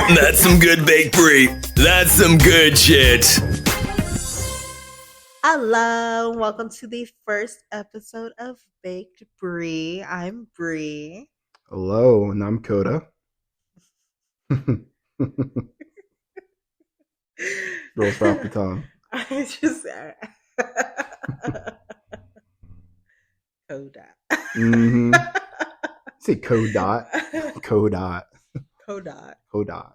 That's some good baked brie. That's some good shit. Hello, welcome to the first episode of Bak3d Br3. I'm Bree. Hello, and I'm Koda. Rolls off the tongue. I just Koda. Say Kodot. Kodot. Kodot. Kodot.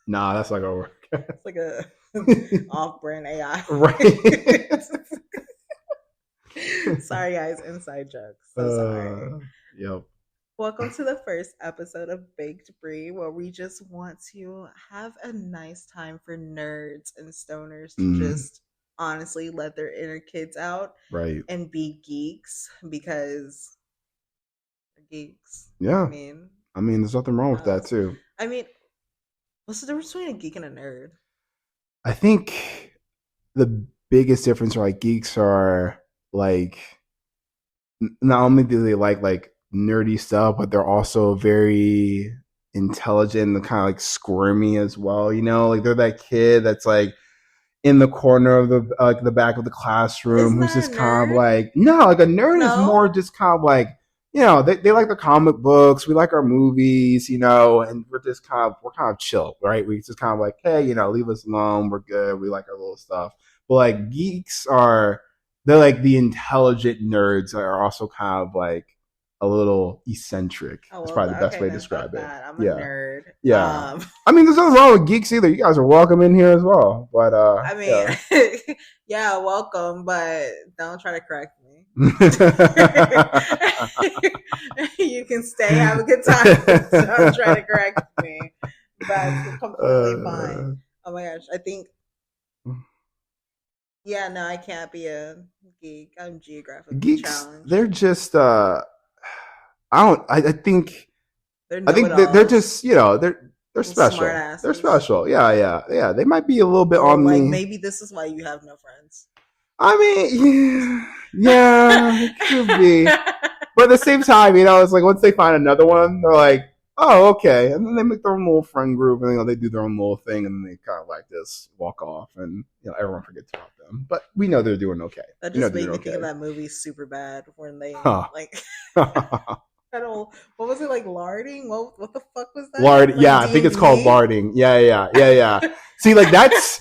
Nah, that's not gonna work. It's like a off-brand AI. Right. Sorry, guys. Inside jokes. So sorry. Yep. Welcome to the first episode of Bak3d Br3, where we just want to have a nice time for nerds and stoners to just honestly let their inner kids out, Right. and be geeks because they're geeks. Yeah. I mean, there's nothing wrong with that too. I mean, what's the difference between a geek and a nerd? I think the biggest difference are like geeks are like not only do they like nerdy stuff, but they're also very intelligent and kind of like squirmy as well. You know, like they're that kid that's like in the corner of the back of the classroom who's just kind of like like a nerd is more just kind of like, you know, they like the comic books, we like our movies, you know, and we're kind of chill, right? We just kind of like, hey, you know, leave us alone, we're good, we like our little stuff. But like geeks they're like the intelligent nerds that are also kind of like a little eccentric. That's probably the best way to describe it. I'm a nerd. Yeah. I mean, there's nothing wrong with geeks either. You guys are welcome in here as well. But I mean, yeah, welcome, but don't try to correct me. You can stay, have a good time. Don't try to correct me. That's completely fine. Oh my gosh, I think. Yeah, no, I can't be a geek. I'm geographically challenged. They're just I think they're just, you know, they're special. They're special. Yeah. They might be a little bit on like the. Maybe this is why you have no friends. I mean, yeah, it could be. But at the same time, you know, it's like once they find another one, they're like, oh, okay, and then they make their own little friend group, and you know, they do their own little thing, and then they kind of like this walk off, and you know, everyone forgets about them. But we know they're doing okay. That just made me think of that movie Superbad when they like. What was it, like larding? What the fuck was that? Larding, like, yeah, D&D? I think it's called larding. Yeah. See, like that's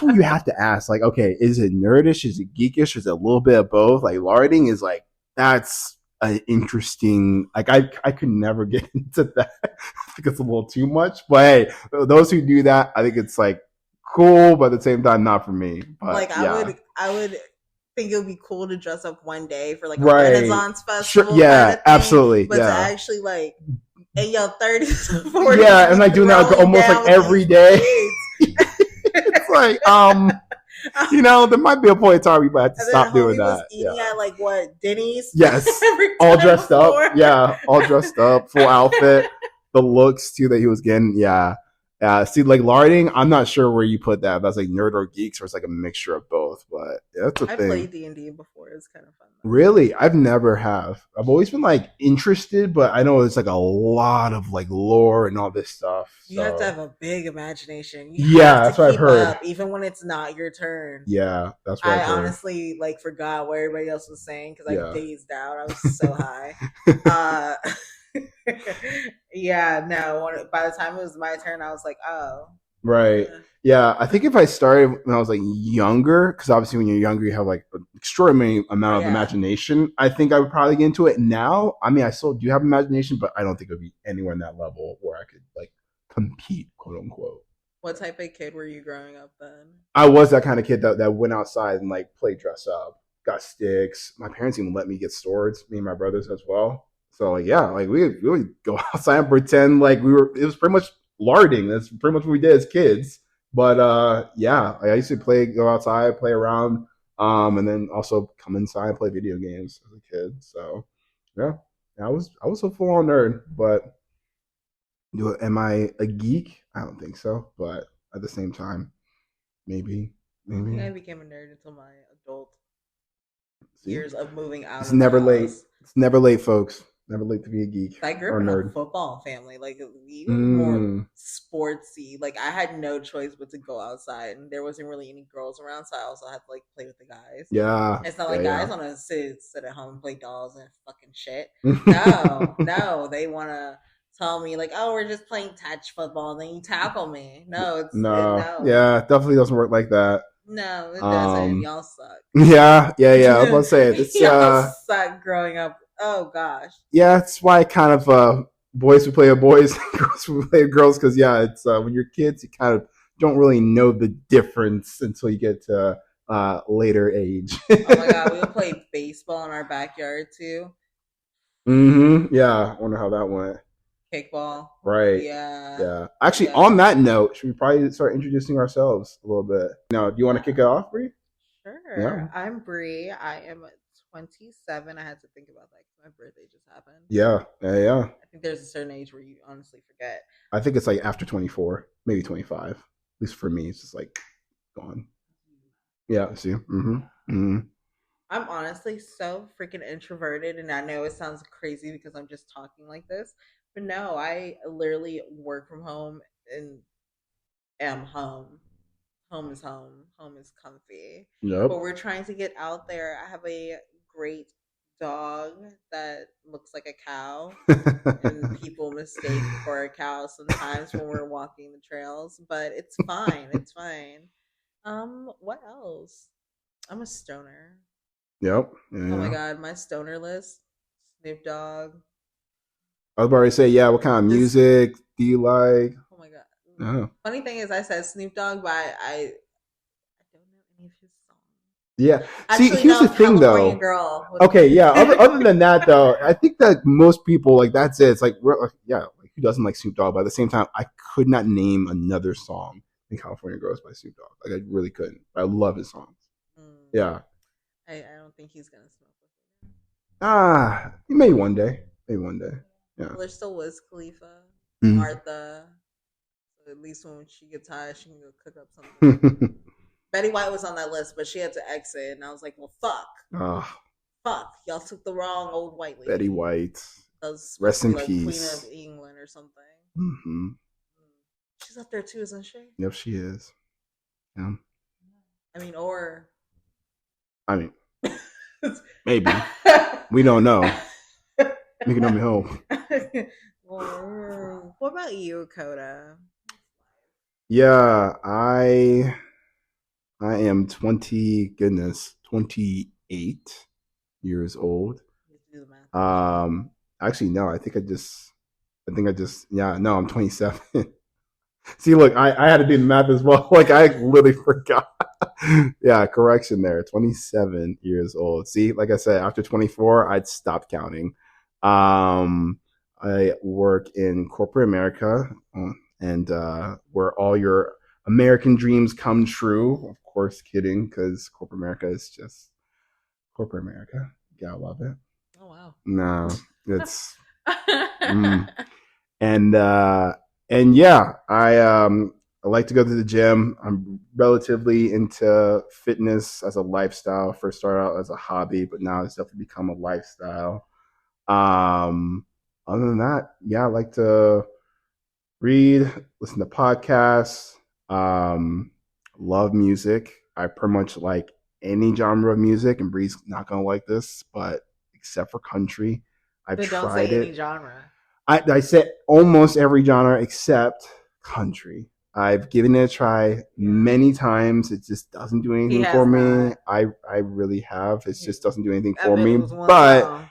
where you have to ask, like, okay, is it nerdish? Is it geekish? Is it a little bit of both? Like larding is like that's an interesting. Like I could never get into that. I think it's a little too much. But hey, those who do that, I think it's like cool, but at the same time, not for me. But, like I would think it would be cool to dress up one day for like a Renaissance festival. Sure, yeah, kind of thing, absolutely. But to actually like in your 30s, 40s, yeah, and like doing that like, almost like every day. It's like you know, there might be a point in time we might have to stop doing that. Was eating at like what, Denny's? Yes, all dressed up. Yeah, all dressed up, full outfit. The looks too that he was getting. Yeah. See, like larding, I'm not sure where you put that. If that's like nerd or geeks, or it's like a mixture of both. But yeah, that's a thing. I played D&D before. It's kind of fun. Really, I've never have. I've always been like interested, but I know it's like a lot of like lore and all this stuff. You have to have a big imagination. That's what I've heard. Even when it's not your turn. Yeah, that's what I honestly like forgot what everybody else was saying because I dazed out. I was so high. Yeah, no. By the time it was my turn, I was like, oh. Right. Yeah, I think if I started when I was like younger, because obviously when you're younger, you have like an extraordinary amount of imagination. I think I would probably get into it now. I mean, I still do have imagination, but I don't think it would be anywhere in that level where I could like compete, quote unquote. What type of kid were you growing up then? I was that kind of kid that went outside and like played dress up, got sticks. My parents even let me get swords, me and my brothers as well. So like, yeah, like we would go outside and pretend like it was pretty much larding. That's pretty much what we did as kids. But yeah, I used to go outside, play around, and then also come inside and play video games as a kid. So yeah, I was a full on nerd. But am I a geek? I don't think so. But at the same time, maybe. I think I became a nerd until my adult years of moving out. It's never late. It's never late, folks. Never late to be a geek I grew or up in a nerd. football family. Like we were more sportsy. Like I had no choice but to go outside, and there wasn't really any girls around, so I also had to like play with the guys. Yeah. It's not like guys want to sit at home and play dolls and fucking shit. Yeah. No, they want to tell me like, oh, we're just playing touch football, and then you tackle me. No, no. Yeah, definitely doesn't work like that. No, it doesn't. Y'all suck. Yeah. I was about to say it's y'all suck growing up. Oh gosh. Yeah, that's why kind of boys who play with boys, girls who play with girls, because it's when you're kids, you kind of don't really know the difference until you get to later age. Oh my god, we would play baseball in our backyard too. Yeah, I wonder how that went. Kickball. Right. Yeah. Actually, on that note, should we probably start introducing ourselves a little bit? Now, do you want to kick it off, Bree? Sure. Yeah. I'm Bree. I am 27. I had to think about that because my birthday just happened. Yeah. I think there's a certain age where you honestly forget. I think it's like after 24, maybe 25. At least for me, it's just like gone. Yeah. See. I'm honestly so freaking introverted, and I know it sounds crazy because I'm just talking like this, but no, I literally work from home and am home. Home is home. Home is comfy. Yep. But we're trying to get out there. I have a great dog that looks like a cow, and people mistake for a cow sometimes when we're walking the trails. But it's fine. It's fine. What else? I'm a stoner. Yep. Yeah. Oh my god, my stoner list: Snoop Dogg. I was about to say, yeah. What kind of music do you like? Oh my god. Oh. Funny thing is, I said Snoop Dogg, but I don't know any of his songs. Yeah. Actually, see, here's the thing, though. Girl okay, yeah. Other than that, though, I think that most people like that's it. It's like, yeah, like who doesn't like Snoop Dogg? But at the same time, I could not name another song in California Girls by Snoop Dogg. Like I really couldn't. I love his songs. Yeah. I don't think he's gonna smoke with me. Maybe one day. Yeah. Well, there's still Wiz Khalifa, Martha. So at least when she gets high, she can go cook up something. Betty White was on that list, but she had to exit, and I was like, well, fuck. Fuck. Y'all took the wrong old white lady. Betty White. Rest in peace. Queen of England or something. She's up there too, isn't she? Yep, she is. Yeah. I mean, maybe. We don't know. You can know me home. What about you, Koda? Yeah, I am 28 years old. Actually, no, I think I just, I'm 27. See, look, I had to do the math as well. Like, I literally forgot. Yeah, correction there. 27 years old. See, like I said, after 24, I'd stop counting. I work in corporate America, and where all your American dreams come true. Of course, kidding, because corporate America is just corporate America. You gotta love it. Oh, wow. No, it's... And yeah, I like to go to the gym. I'm relatively into fitness as a lifestyle. First started out as a hobby, but now it's definitely become a lifestyle. Other than that, yeah, I like to read, listen to podcasts, love music. I pretty much like any genre of music, and Bree's not gonna like this, but except for country. I've tried it. Any genre. I said almost every genre except country. I've given it a try many times. It just doesn't do anything for me. I really have. It just doesn't do anything for me. But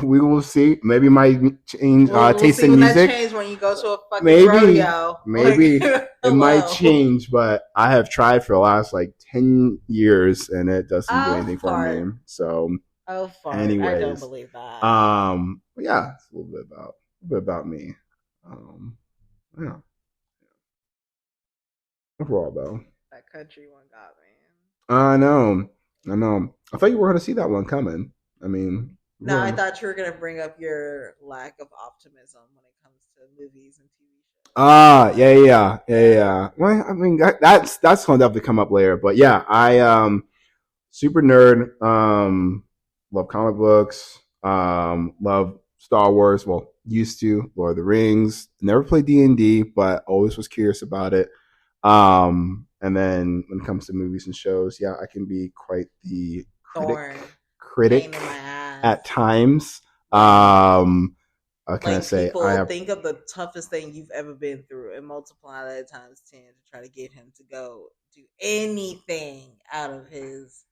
we will see. Maybe my change taste in music. Change when you go to a fucking rodeo. Maybe it might change. But I have tried for the last 10 years, and it doesn't do anything for me. So. Anyways, I don't believe that. Yeah, it's a little bit about me. Yeah. Overall, though, that country one got me. I know. I thought you were going to see that one coming. I mean, no, I thought you were going to bring up your lack of optimism when it comes to movies and TV shows. Yeah. Well, I mean, that's going to have to come up later. But yeah, I super nerd. love comic books. Love Star Wars. Well, used to Lord of the Rings. Never played D&D, but always was curious about it. And then when it comes to movies and shows, yeah, I can be quite the critic at times. Can I say people I have think of the toughest thing you've ever been through and multiply that times 10 to try to get him to go do anything out of his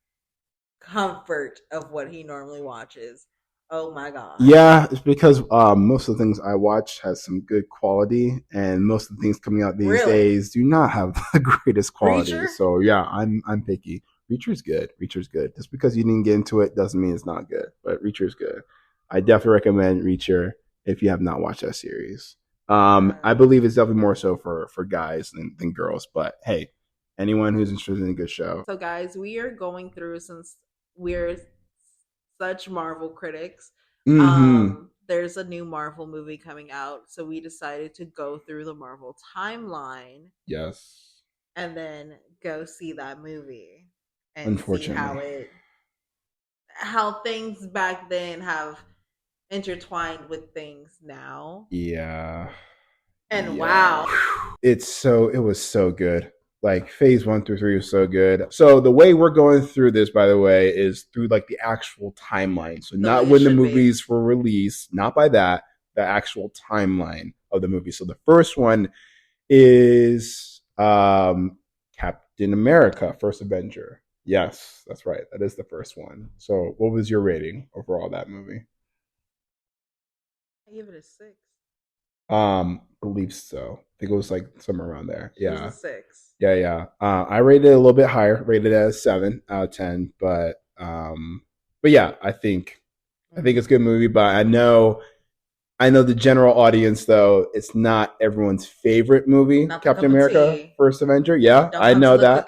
comfort of what he normally watches. Oh my god. Yeah, it's because most of the things I watch has some good quality, and most of the things coming out these days do not have the greatest quality. Reacher? So yeah, I'm picky. Reacher's good. Reacher's good. Just because you didn't get into it doesn't mean it's not good. But Reacher's good. I definitely recommend Reacher if you have not watched that series. I believe it's definitely more so for guys than girls. But hey, anyone who's interested in a good show. So guys, we are going through, since we're such Marvel critics, there's a new Marvel movie coming out, so we decided to go through the Marvel timeline. Yes. And then go see that movie and see how things back then have intertwined with things now. Yeah. And wow. It was so good. Like phase 1 through 3 was so good. So the way we're going through this, by the way, is through like the actual timeline. So not when the movies were released, not by that, the actual timeline of the movie. So the first one is Captain America, First Avenger. Yes, that's right. That is the first one. So what was your rating overall of that movie? I give it a 6. Believe so. I think it was like somewhere around there. Yeah. It was a 6. Yeah. I rated it a little bit higher, rated it as 7 out of 10. But yeah, I think it's a good movie. But I know the general audience though, it's not everyone's favorite movie. Not Captain America, First Avenger. Yeah, I know that.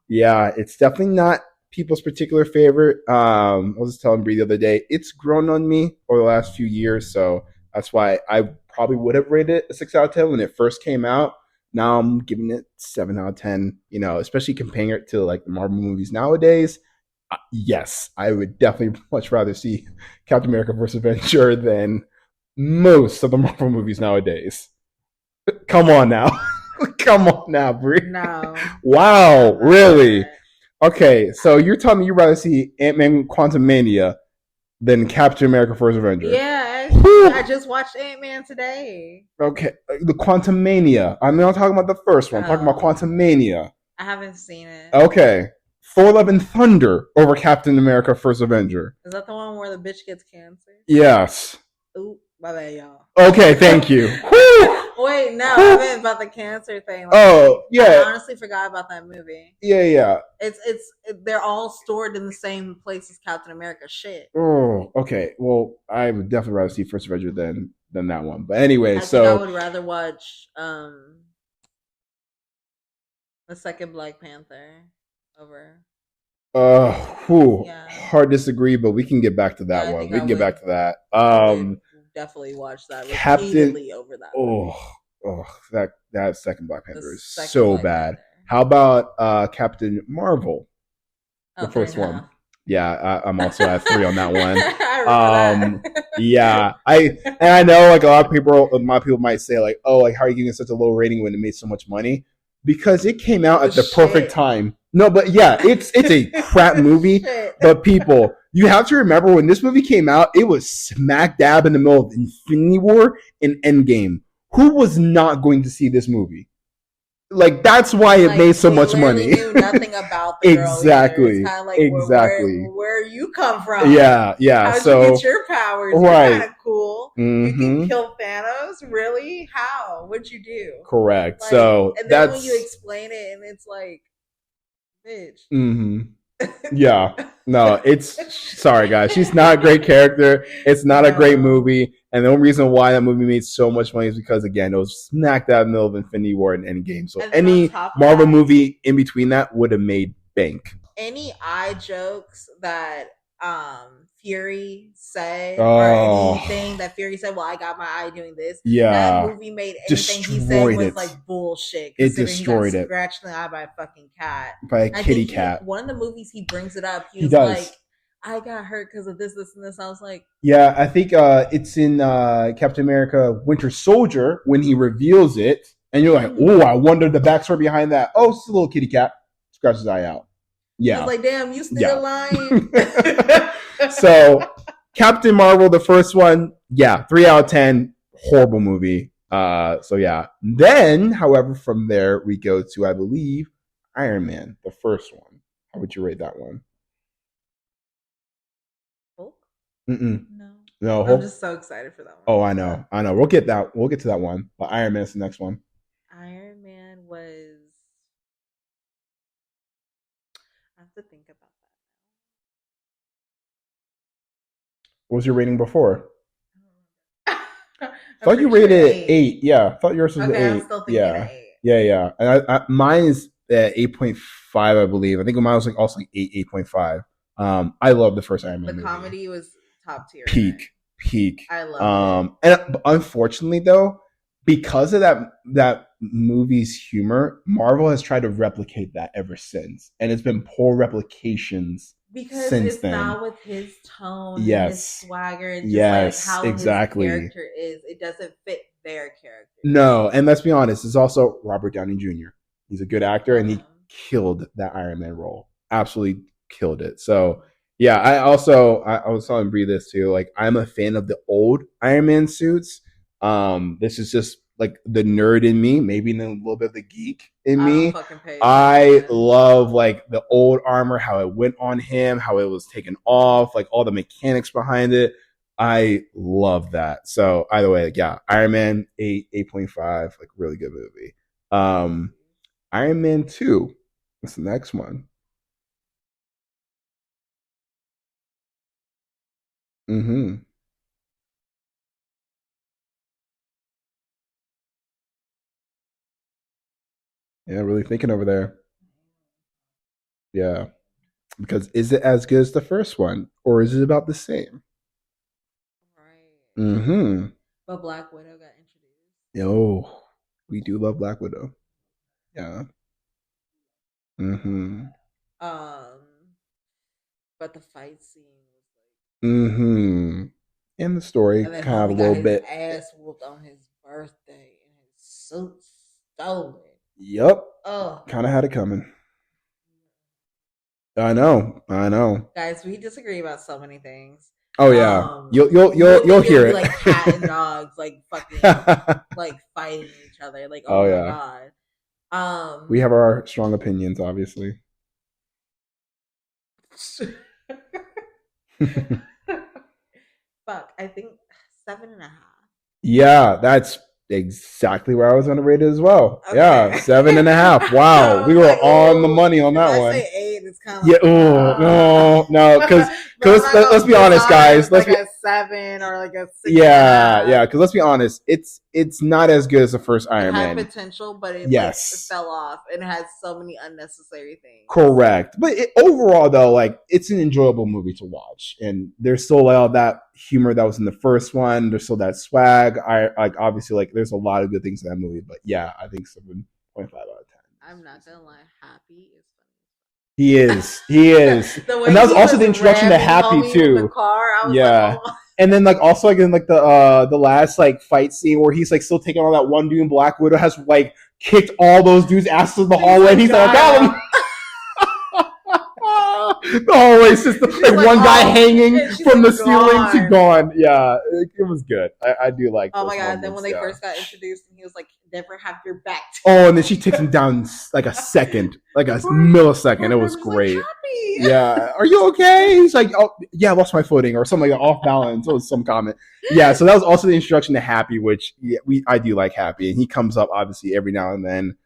Yeah, it's definitely not people's particular favorite. I was just telling Bree the other day, it's grown on me over the last few years, so that's why I probably would have rated it a 6 out of 10 when it first came out. Now I'm giving it 7 out of 10, especially comparing it to like the Marvel movies nowadays. Yes, I would definitely much rather see Captain America vs. Avenger than most of the Marvel movies nowadays. Come on now. Come on now, Brie. No. Wow, really? Okay, so you're telling me you'd rather see Ant-Man Quantumania than Captain America First Avenger? Yeah, I just watched Ant-Man today. Okay, the Quantumania. I'm not talking about the first one. I'm talking about Quantumania. I haven't seen it. Okay. Thor Love and Thunder over Captain America First Avenger. Is that the one where the bitch gets cancer? Yes. Ooh, my bad, y'all. Okay, thank you. Wait, no, I meant about the cancer thing. Yeah. I honestly forgot about that movie. Yeah. They're all stored in the same place as Captain America. Shit. Oh, okay. Well, I would definitely rather see First Avenger than that one. But anyway, I think I would rather watch the second Black Panther over. Hard disagree, but we can get back to that one. We can get back to that. Definitely watch that repeatedly over that. That second Black Panther is so bad. How about Captain Marvel, the first one? Yeah, I'm also at 3 on that one. Yeah, I know like a lot of people might say like, oh, like how are you giving such a low rating when it made so much money? Because it came out at the perfect time. No, but yeah, it's a crap movie. But people, you have to remember when this movie came out, it was smack dab in the middle of Infinity War and Endgame. Who was not going to see this movie? Like that's why it made so much money. Knew nothing about the exactly. Exactly. Where you come from? Yeah. How'd you get your powers? Right. Kind of cool. You can kill Thanos? Really? How? What'd you do? Correct. Like, so and then when you explain it, and it's like, bitch. Yeah. No, sorry guys. She's not a great character. It's not a great movie. And the only reason why that movie made so much money is because again, it was smack dab in the middle of Infinity War and Endgame. So any Marvel movie in between that would have made bank. Any eye jokes that Fury said or anything that Fury said, well, I got my eye doing this. Yeah. That movie made anything he said was like bullshit. It destroyed it. Scratched in the eye by a fucking cat. By a kitty cat. One of the movies he brings it up. He was like, I got hurt because of this, and this. I was like, Yeah, I think it's in Captain America Winter Soldier when he reveals it, and you're like, oh, I wonder the backstory behind that. Oh, it's a little kitty cat. Scratches his eye out. Yeah. I was like, damn, you still lying. So, Captain Marvel, the first one, yeah, 3 out of 10, horrible movie. So yeah. Then, however, from there we go to, I believe, Iron Man, the first one. How would you rate that one? Hulk? No. No, I'm just so excited for that one. Oh, I know. We'll get to that one. But Iron Man's the next one. Iron Man was. I have to think about that. What was your rating before? I thought you rated it 8. Yeah, I thought yours was okay, 8. I'm still thinking yeah. 8. Yeah. And mine is 8.5, I believe. I think mine was also like 8.5. I love the first Iron Man movie. The comedy was top tier. Peak. I love it. And unfortunately, though, because of that movie's humor, Marvel has tried to replicate that ever since, and it's been poor replications. Because since it's then. not with his tone, yes, and his swagger, and just like how exactly. his character is. It doesn't fit their character. No, and let's be honest, it's also Robert Downey Jr. He's a good actor, and he killed that Iron Man role. Absolutely killed it. So yeah, I was telling Brie this too. Like, I'm a fan of the old Iron Man suits. This is just like the nerd in me, maybe a little bit of the geek in me. I love like the old armor, how it went on him, how it was taken off, like all the mechanics behind it. I love that. So either way, like, yeah, Iron Man 8.5, like really good movie. Iron Man 2, what's the next one? Yeah, really thinking over there. Yeah. Because is it as good as the first one? Or is it about the same? Right. But Black Widow got introduced. Oh, we do love Black Widow. Yeah. But the fight scene was like and the story kind of a little bit. Ass whooped on his birthday and his suit stolen. Yep. Oh, kind of had it coming. I know. Guys, we disagree about so many things. Oh yeah, you'll hear it. Like cat and dogs, like fucking, like fighting each other. Like oh my god. We have our strong opinions, obviously. Fuck, I think 7.5. Yeah, that's exactly where I was going to rate it as well. Okay. Yeah, 7.5. Wow, we were on the money on that one. I say 8, it's kind of like, no, because let's be honest, guys. Let's be a 7 or like a 6. Yeah, because let's be honest, it's not as good as the first Iron Man. It had potential, but it fell off and it had so many unnecessary things. Correct, but overall though, like it's an enjoyable movie to watch, and there's still all that humor that was in the first one. There's still that swag. Obviously like there's a lot of good things in that movie, but yeah, I think 7.5 out of 10. I'm not gonna lie, Happy is funny. He is, and that was also the introduction to Happy too. Yeah. Like, oh. And then like also like in like the last like fight scene where he's like still taking on that one dude, and Black Widow has like kicked all those dudes' asses in the hallway, and he's like, got him. The hallway system, like one guy hanging from the ceiling to gone. Yeah, it was good. I do like. Oh my god! Then when they first got introduced, and he was like, "Never have your back." Oh, and then she takes him down like a second, like a millisecond. It was great. Like, yeah, are you okay? He's like, "Oh yeah, I lost my footing," or something like that, off balance. It was some comment. Yeah, so that was also the introduction to Happy, which I do like Happy, and he comes up obviously every now and then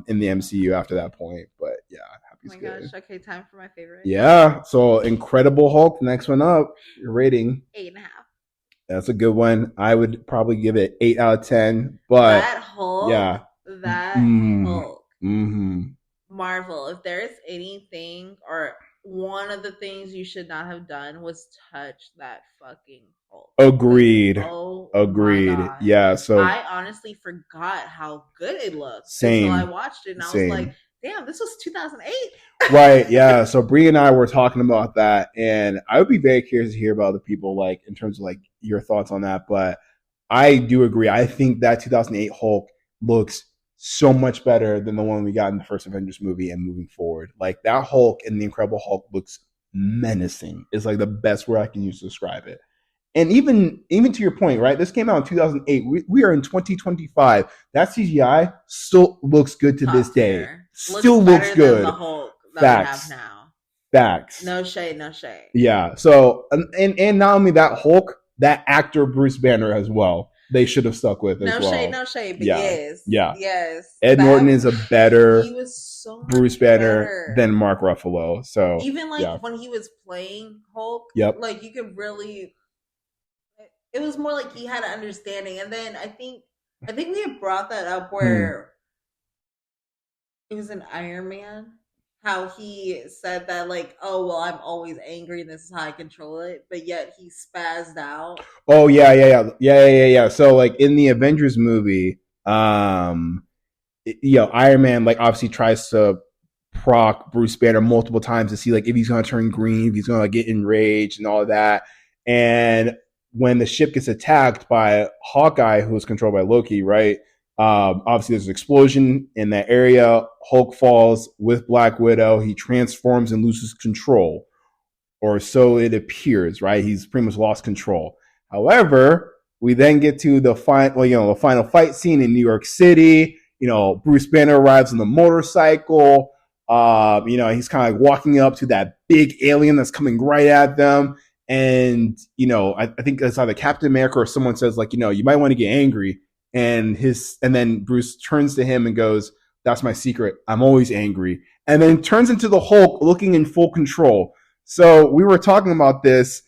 in the MCU after that point. But yeah. Oh my gosh, okay, time for my favorite. Yeah, so Incredible Hulk, next one up. Your rating? 8.5. That's a good one. I would probably give it 8 out of 10. But that Hulk, Hulk. Marvel, if there is anything or one of the things you should not have done was touch that fucking Hulk. Agreed. Agreed. Yeah, so I honestly forgot how good it looked until I watched it, and I was like, damn, this was 2008. Right, yeah. So Bree and I were talking about that, and I would be very curious to hear about other people, like in terms of like your thoughts on that. But I do agree. I think that 2008 Hulk looks so much better than the one we got in the first Avengers movie and moving forward. Like that Hulk in the Incredible Hulk looks menacing. Is like the best word I can use to describe it. And even to your point, right? This came out in 2008. We are in 2025. That CGI still looks good to this day. Still looks good. Than the Hulk that Facts. we have now. Facts. No shade, no shade. Yeah. So and not only that Hulk, that actor Bruce Banner as well. They should have stuck with as well. No shade, but yes. Ed Norton is a better he was so Bruce Banner than Mark Ruffalo. So even like when he was playing Hulk, like you could really. It was more like he had an understanding, and then I think we had brought that up where it was an Iron Man, how he said that like, oh well, I'm always angry, and this is how I control it, but yet he spazzed out. Oh yeah. So like in the Avengers movie, Iron Man like obviously tries to proc Bruce Banner multiple times to see like if he's gonna turn green, if he's gonna get enraged and all of that, and when the ship gets attacked by Hawkeye, who is controlled by Loki, right? Obviously, there's an explosion in that area. Hulk falls with Black Widow. He transforms and loses control, or so it appears, right? He's pretty much lost control. However, we then get to the final fight scene in New York City. Bruce Banner arrives on the motorcycle. He's kind of like walking up to that big alien that's coming right at them. And, I think it's either Captain America or someone says like, you might want to get angry. And then Bruce turns to him and goes, that's my secret. I'm always angry. And then turns into the Hulk looking in full control. So we were talking about this.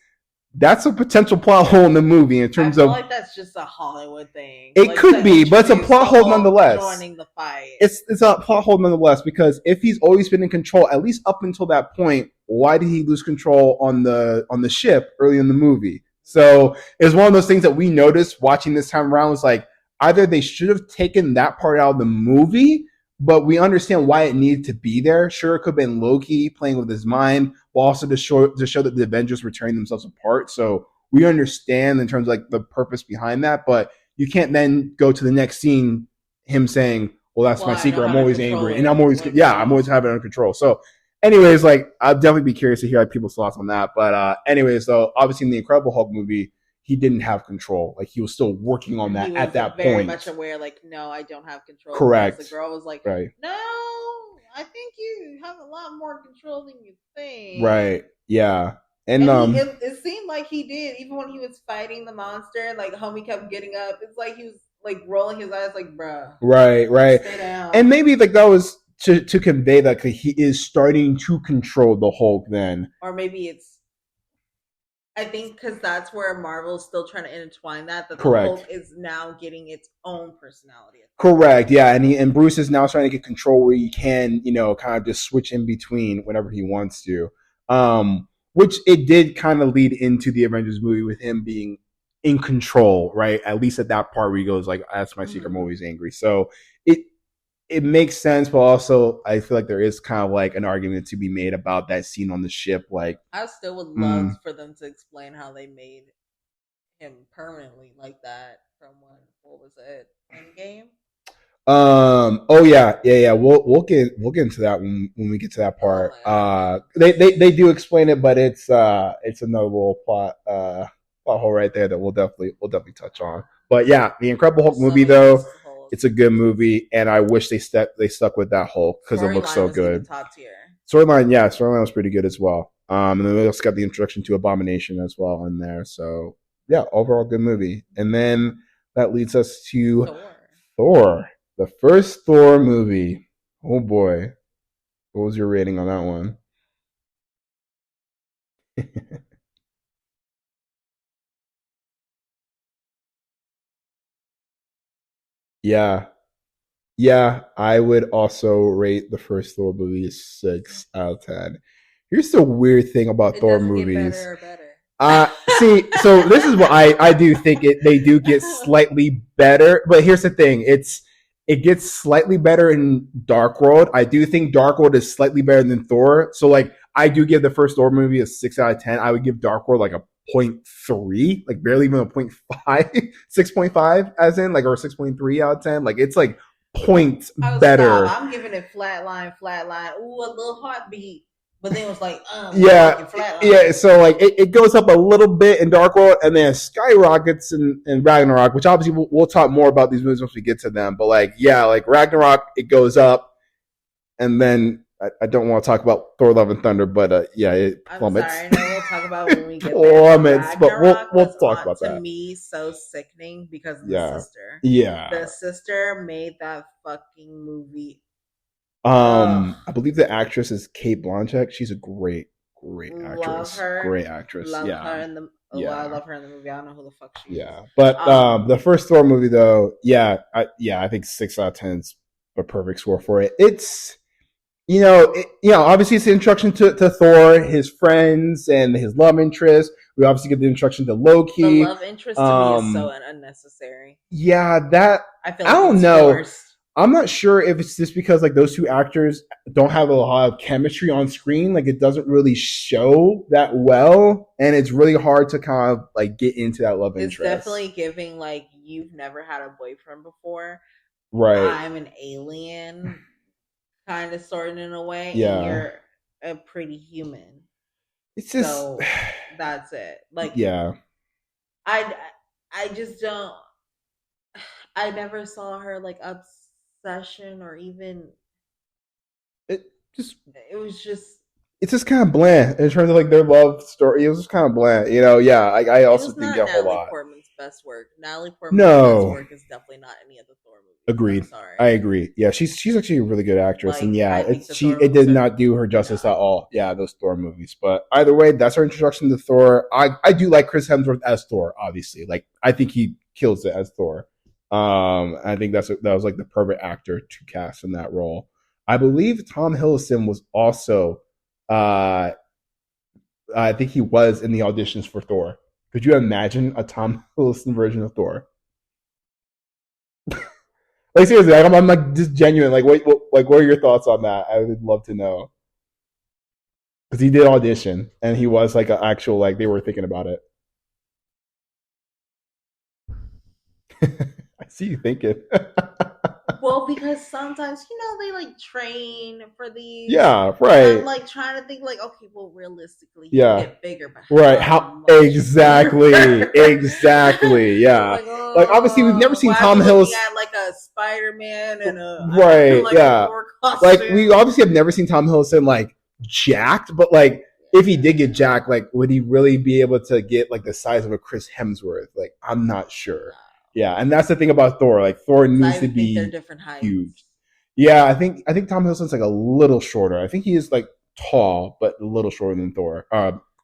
That's a potential plot hole in the movie in terms of. I feel like that's just a Hollywood thing. It could be, but it's a plot hole nonetheless. Joining the fight. It's a plot hole nonetheless because if he's always been in control, at least up until that point, why did he lose control on the ship early in the movie? So it's one of those things that we noticed watching this time around. Was like either they should have taken that part out of the movie, but we understand why it needed to be there. Sure, it could have been Loki playing with his mind, but also to show that the Avengers were tearing themselves apart. So we understand in terms of like the purpose behind that, but you can't then go to the next scene, him saying, well, that's my secret. I'm always angry. And I'm always having it under control. So anyways, like I'll definitely be curious to hear like, people's thoughts on that. But anyways, so obviously in the Incredible Hulk movie, he didn't have control. Like he was still working on that at that point. Very much aware, like, no, I don't have control. Correct. The girl was like, right. No, I think you have a lot more control than you think. Right. Yeah. And it seemed like he did, even when he was fighting the monster, like homie kept getting up. It's like he was like rolling his eyes like, bruh. Right. Stay down. And maybe like that was to convey that he is starting to control the Hulk then. Or maybe I think because that's where Marvel's still trying to intertwine that the Hulk is now getting its own personality. Correct, yeah, and Bruce is now trying to get control where he can, kind of just switch in between whenever he wants to. Which it did kind of lead into the Avengers movie with him being in control, right? At least at that part where he goes like, "That's my secret. I'm always angry." So it makes sense, but also I feel like there is kind of like an argument to be made about that scene on the ship. Like, I still would love for them to explain how they made him permanently like that from what was it, Endgame? Oh yeah. We'll get into that when we get to that part. They do explain it, but it's another little plot hole right there that we'll definitely touch on. But yeah, the Incredible Hulk movie though. It's a good movie, and I wish they stuck with that Hulk because it looks so good. Top tier. Storyline was pretty good as well. And then we also got the introduction to Abomination as well in there. So yeah, overall good movie. And then that leads us to Thor, the first Thor movie. Oh boy, what was your rating on that one? Yeah, I would also rate the first Thor movie 6 out of 10. Here's the weird thing about Thor movies. Get better or better. See, so this is what I do think they do get slightly better, but here's the thing. it gets slightly better in Dark World. I do think Dark World is slightly better than Thor. So like I do give the first Thor movie a 6 out of 10. I would give Dark World like a 0.3, like barely even a 0.5, 6.5 as in like, or 6.3 out of 10. Like it's like points better. I'm giving it flatline. Ooh, a little heartbeat. But then it was like, yeah. So like it goes up a little bit in Dark World, and then skyrockets in Ragnarok. Which obviously we'll talk more about these movies once we get to them. But like, yeah, like Ragnarok, it goes up, and then I don't want to talk about Thor: Love and Thunder, but yeah, it plummets. I'm sorry, I know we'll talk about when we get there. Plummets, but we'll talk about that. To me, so sickening because of the sister. Yeah, the sister made that fucking movie. I believe the actress is Cate Blanchett. She's a great actress. Love her. Great actress. Love yeah. her in the I love her in the movie. I don't know who the fuck she is. Yeah. But the first Thor movie though, I think 6 out of 10 is a perfect score for it. It's obviously it's the introduction to Thor, his friends, and his love interest. We obviously get the introduction to Loki. The love interest to me is so unnecessary. Yeah, that I feel like I don't know. Forced. I'm not sure if it's just because like those two actors don't have a lot of chemistry on screen. Like it doesn't really show that well, and it's really hard to kind of like get into that love interest. It's definitely giving like you've never had a boyfriend before. Right. I'm an alien, kind of sort of in a way. Yeah. And you're a pretty human. It's just so that's it. Like yeah. I just don't. I never saw her like obsession or even it's just kind of bland in terms of like their love story. It was just kind of bland, yeah. I also didn't get a whole lot. Natalie Portman's best work. Natalie Portman's best work is definitely not any of the Thor movies. Agreed. I'm sorry. I agree. Yeah, she's actually a really good actress, like, and yeah, it did not do her justice at all. Yeah, those Thor movies. But either way, that's our introduction to Thor. I do like Chris Hemsworth as Thor. Obviously, like I think he kills it as Thor. I think that was like the perfect actor to cast in that role. I believe Tom Hiddleston was also, I think he was in the auditions for Thor. Could you imagine a Tom Hiddleston version of Thor? Like seriously, I'm like just genuine. Like, what are your thoughts on that? I would love to know because he did audition and he was like an actual like they were thinking about it. I see you thinking. Well, because sometimes they like train for these. Yeah, right. I'm like trying to think like, okay, well, realistically, you get bigger, but right? How exactly? Exactly. Yeah. Like obviously, we've never seen Tom Hiddleston at like a Spider-Man and a right. Like yeah. Like we obviously have never seen Tom Hiddleston like jacked, but like if he did get jacked, like would he really be able to get like the size of a Chris Hemsworth? Like I'm not sure. Yeah, and that's the thing about Thor. Like Thor needs to be different heights. Huge. Yeah, I think Tom Hiddleston's like a little shorter. I think he is like tall, but a little shorter than Thor,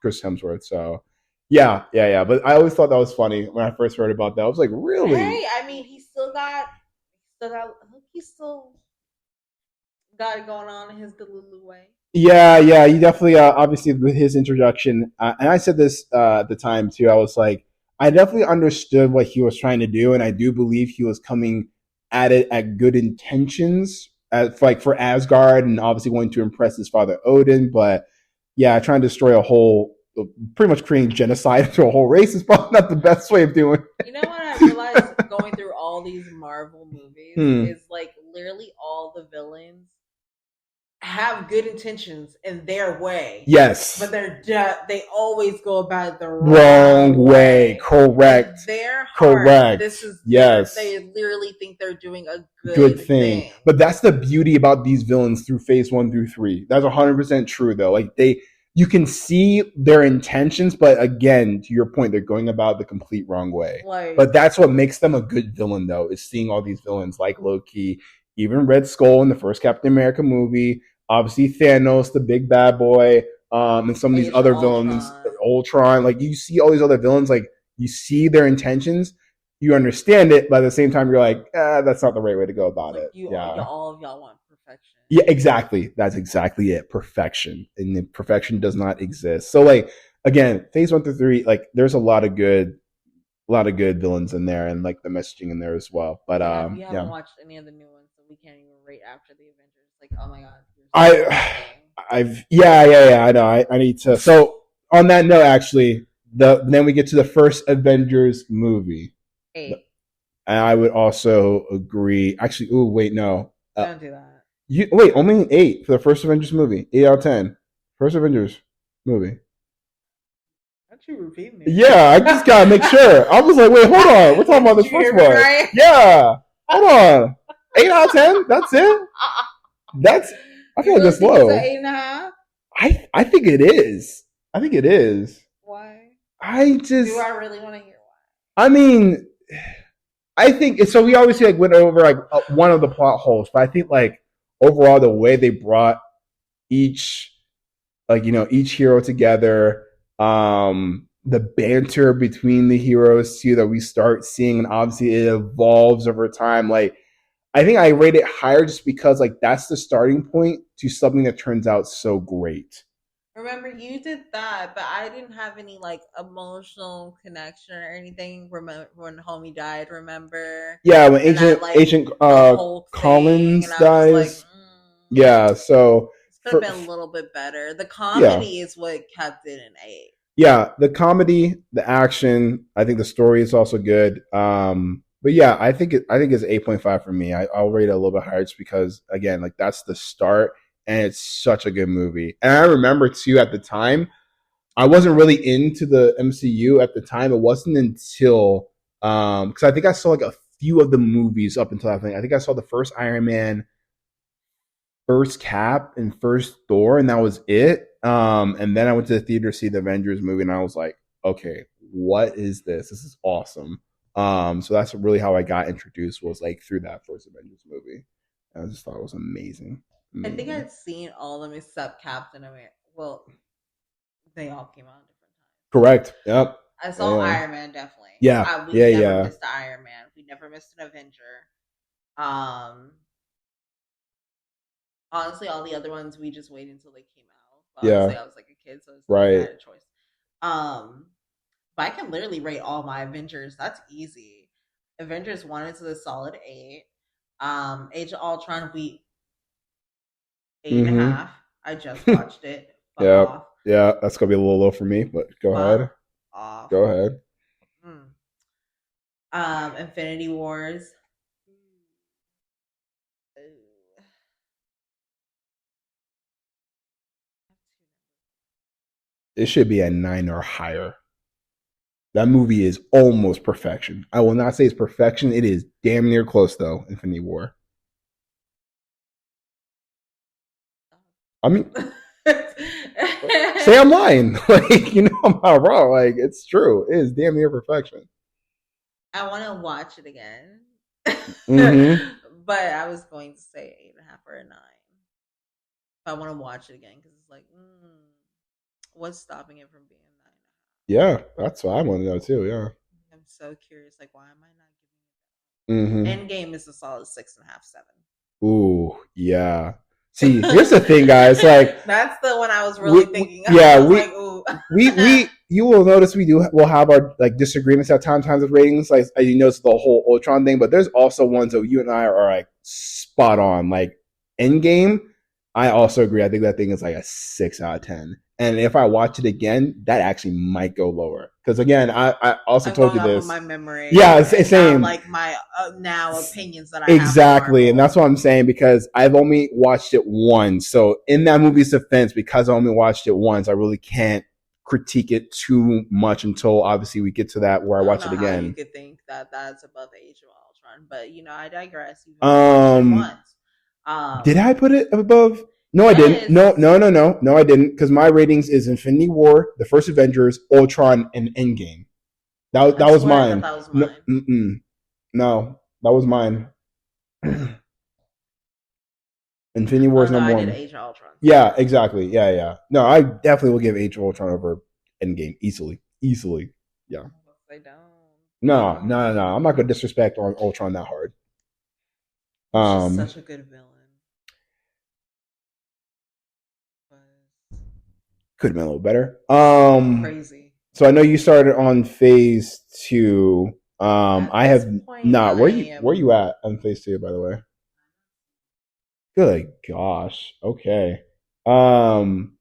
Chris Hemsworth. So yeah. But I always thought that was funny when I first heard about that. I was like, really? Hey, I mean, he still got it going on in his Delulu way. Yeah, he definitely obviously with his introduction, and I said this at the time too. I was like, I definitely understood what he was trying to do, and I do believe he was coming at it at good intentions, for Asgard, and obviously wanting to impress his father Odin. But yeah, trying to destroy pretty much creating genocide into a whole race is probably not the best way of doing it. You know what I realized going through all these Marvel movies is like literally all the villains have good intentions in their way. Yes. But they always go about it the wrong way. Correct. Their heart, correct. This is yes. They literally think they're doing a good thing. But that's the beauty about these villains through phase 1 through 3. That's 100% true though. Like you can see their intentions, but again, to your point, they're going about the complete wrong way. But that's what makes them a good villain though, is seeing all these villains like Loki, even Red Skull in the first Captain America movie, obviously Thanos, the big bad boy, and some of these other villains, Ultron. Like you see all these other villains, like you see their intentions, you understand it, but at the same time, you're like, that's not the right way to go about it. All of y'all want perfection. Yeah, exactly. That's exactly it. Perfection, and perfection does not exist. So, like again, phase 1 through 3, like there's a lot of good lot of good villains in there, and like the messaging in there as well. But We haven't watched any of the new ones, so we can't even rate after the Avengers. Like, oh my god, I know. I need to. So on that note, actually, then we get to the first Avengers movie. 8. And I would also agree. Actually, wait, no. Don't do that. Wait, only 8 for the first Avengers movie. 8 out of 10. First Avengers movie. Don't you repeat me? Yeah, I just gotta make sure. I was like, wait, hold on. We're talking about this first one. Right? Yeah. Hold on. 8 out of 10? That's it? I feel like that's low. 8.5? I think it is. I think it is. Why? Do I really want to hear why? I mean, I think so. We obviously like went over like one of the plot holes, but I think like overall the way they brought each hero together, the banter between the heroes too that we start seeing, and obviously it evolves over time. Like I think I rate it higher just because like that's the starting point to something that turns out so great. Remember, you did that, but I didn't have any like emotional connection or anything. Remember when homie died? Remember? Yeah, when Agent Collins dies. Like, yeah, so it could have been a little bit better. The comedy is what kept it in 8. Yeah, the comedy, the action. I think the story is also good. But yeah, I think it's 8.5 for me. I'll rate it a little bit higher just because again, like that's the start. And it's such a good movie. And I remember too at the time, I wasn't really into the MCU at the time. It wasn't until because I think I saw like a few of the movies up until that thing. I think I saw the first Iron Man, first Cap, and first Thor, and that was it. And then I went to the theater to see the Avengers movie, and I was like, okay, what is this? This is awesome. So that's really how I got introduced, was like through that first Avengers movie. And I just thought it was amazing. I think I'd seen all of them except Captain America. Well, they all came out at different times. Correct. Yep. I saw Iron Man definitely. Yeah. We never missed Iron Man. We never missed an Avenger. Honestly, all the other ones we just waited until they came out. Honestly, I was like a kid, so it's right. I had a choice. But I can literally rate all my Avengers. That's easy. Avengers 1 is a solid 8. Age of Ultron, 8.5. I just watched it. Yeah, that's gonna be a little low for me, but go ahead. Go ahead. Infinity Wars. It should be a 9 or higher. That movie is almost perfection. I will not say it's perfection. It is damn near close though. Infinity War. I mean, say I'm lying. Like, you know, I'm not wrong. Like, it's true. It is damn near perfection. I want to watch it again. But I was going to say 8.5 or a 9. I want to watch it again because it's like, what's stopping it from being 9.5? Yeah, that's what I want to know too. Yeah, I'm so curious. Like, why am I not giving it? Endgame is a solid 6.5, 7. Ooh, yeah. See, here's the thing, guys. Like, that's the one I was really thinking. You will notice we'll have our like disagreements at times with ratings. Like, as you notice the whole Ultron thing, but there's also ones that you and I are like spot on. Like Endgame, I also agree. I think that thing is like a 6 out of 10. And if I watch it again, that actually might go lower. Because again, I also told you this. My memory. Yeah, it's same. Like my now opinions that I exactly, and that's what I'm saying because I've only watched it once. So in that movie's defense, because I only watched it once, I really can't critique it too much until obviously we get to that where I watch it again. You could think that that's above Age of Ultron, but you know I digress. You've watched it once. Did I put it above? No, I didn't. No, I didn't. Because my ratings is Infinity War, The First Avengers, Ultron, and Endgame. That was mine. That was mine. No, that was mine. Infinity War is number 1. I did Age of Ultron. Yeah, exactly. Yeah. No, I definitely will give Age of Ultron over Endgame easily. Yeah. They don't. No. I'm not gonna disrespect on Ultron that hard. He's such a good villain. Could have been a little better. Crazy. So I know you started on phase 2. I have not. Where you at on phase 2, by the way? Good gosh. Okay. Um,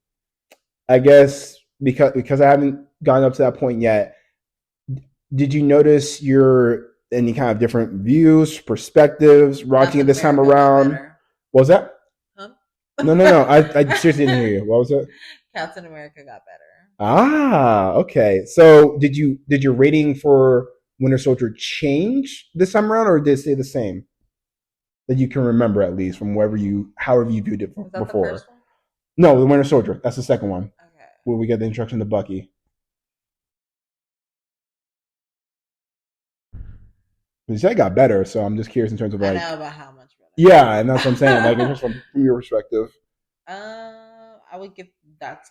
I guess because I haven't gotten up to that point yet. Did you notice your any kind of different views, perspectives watching it this time around? What was that? Huh? No. I seriously didn't hear you. What was it? Captain America got better. Ah, okay. So did your rating for Winter Soldier change this time around, or did it stay the same? That you can remember at least from however you viewed it Was that before. the first one? No, the Winter Soldier. That's the second one. Okay. Where we get the introduction to Bucky. You said it got better, so I'm just curious in terms of I like. know about how much better. Yeah, and that's what I'm saying. Like, just from your perspective. I would give that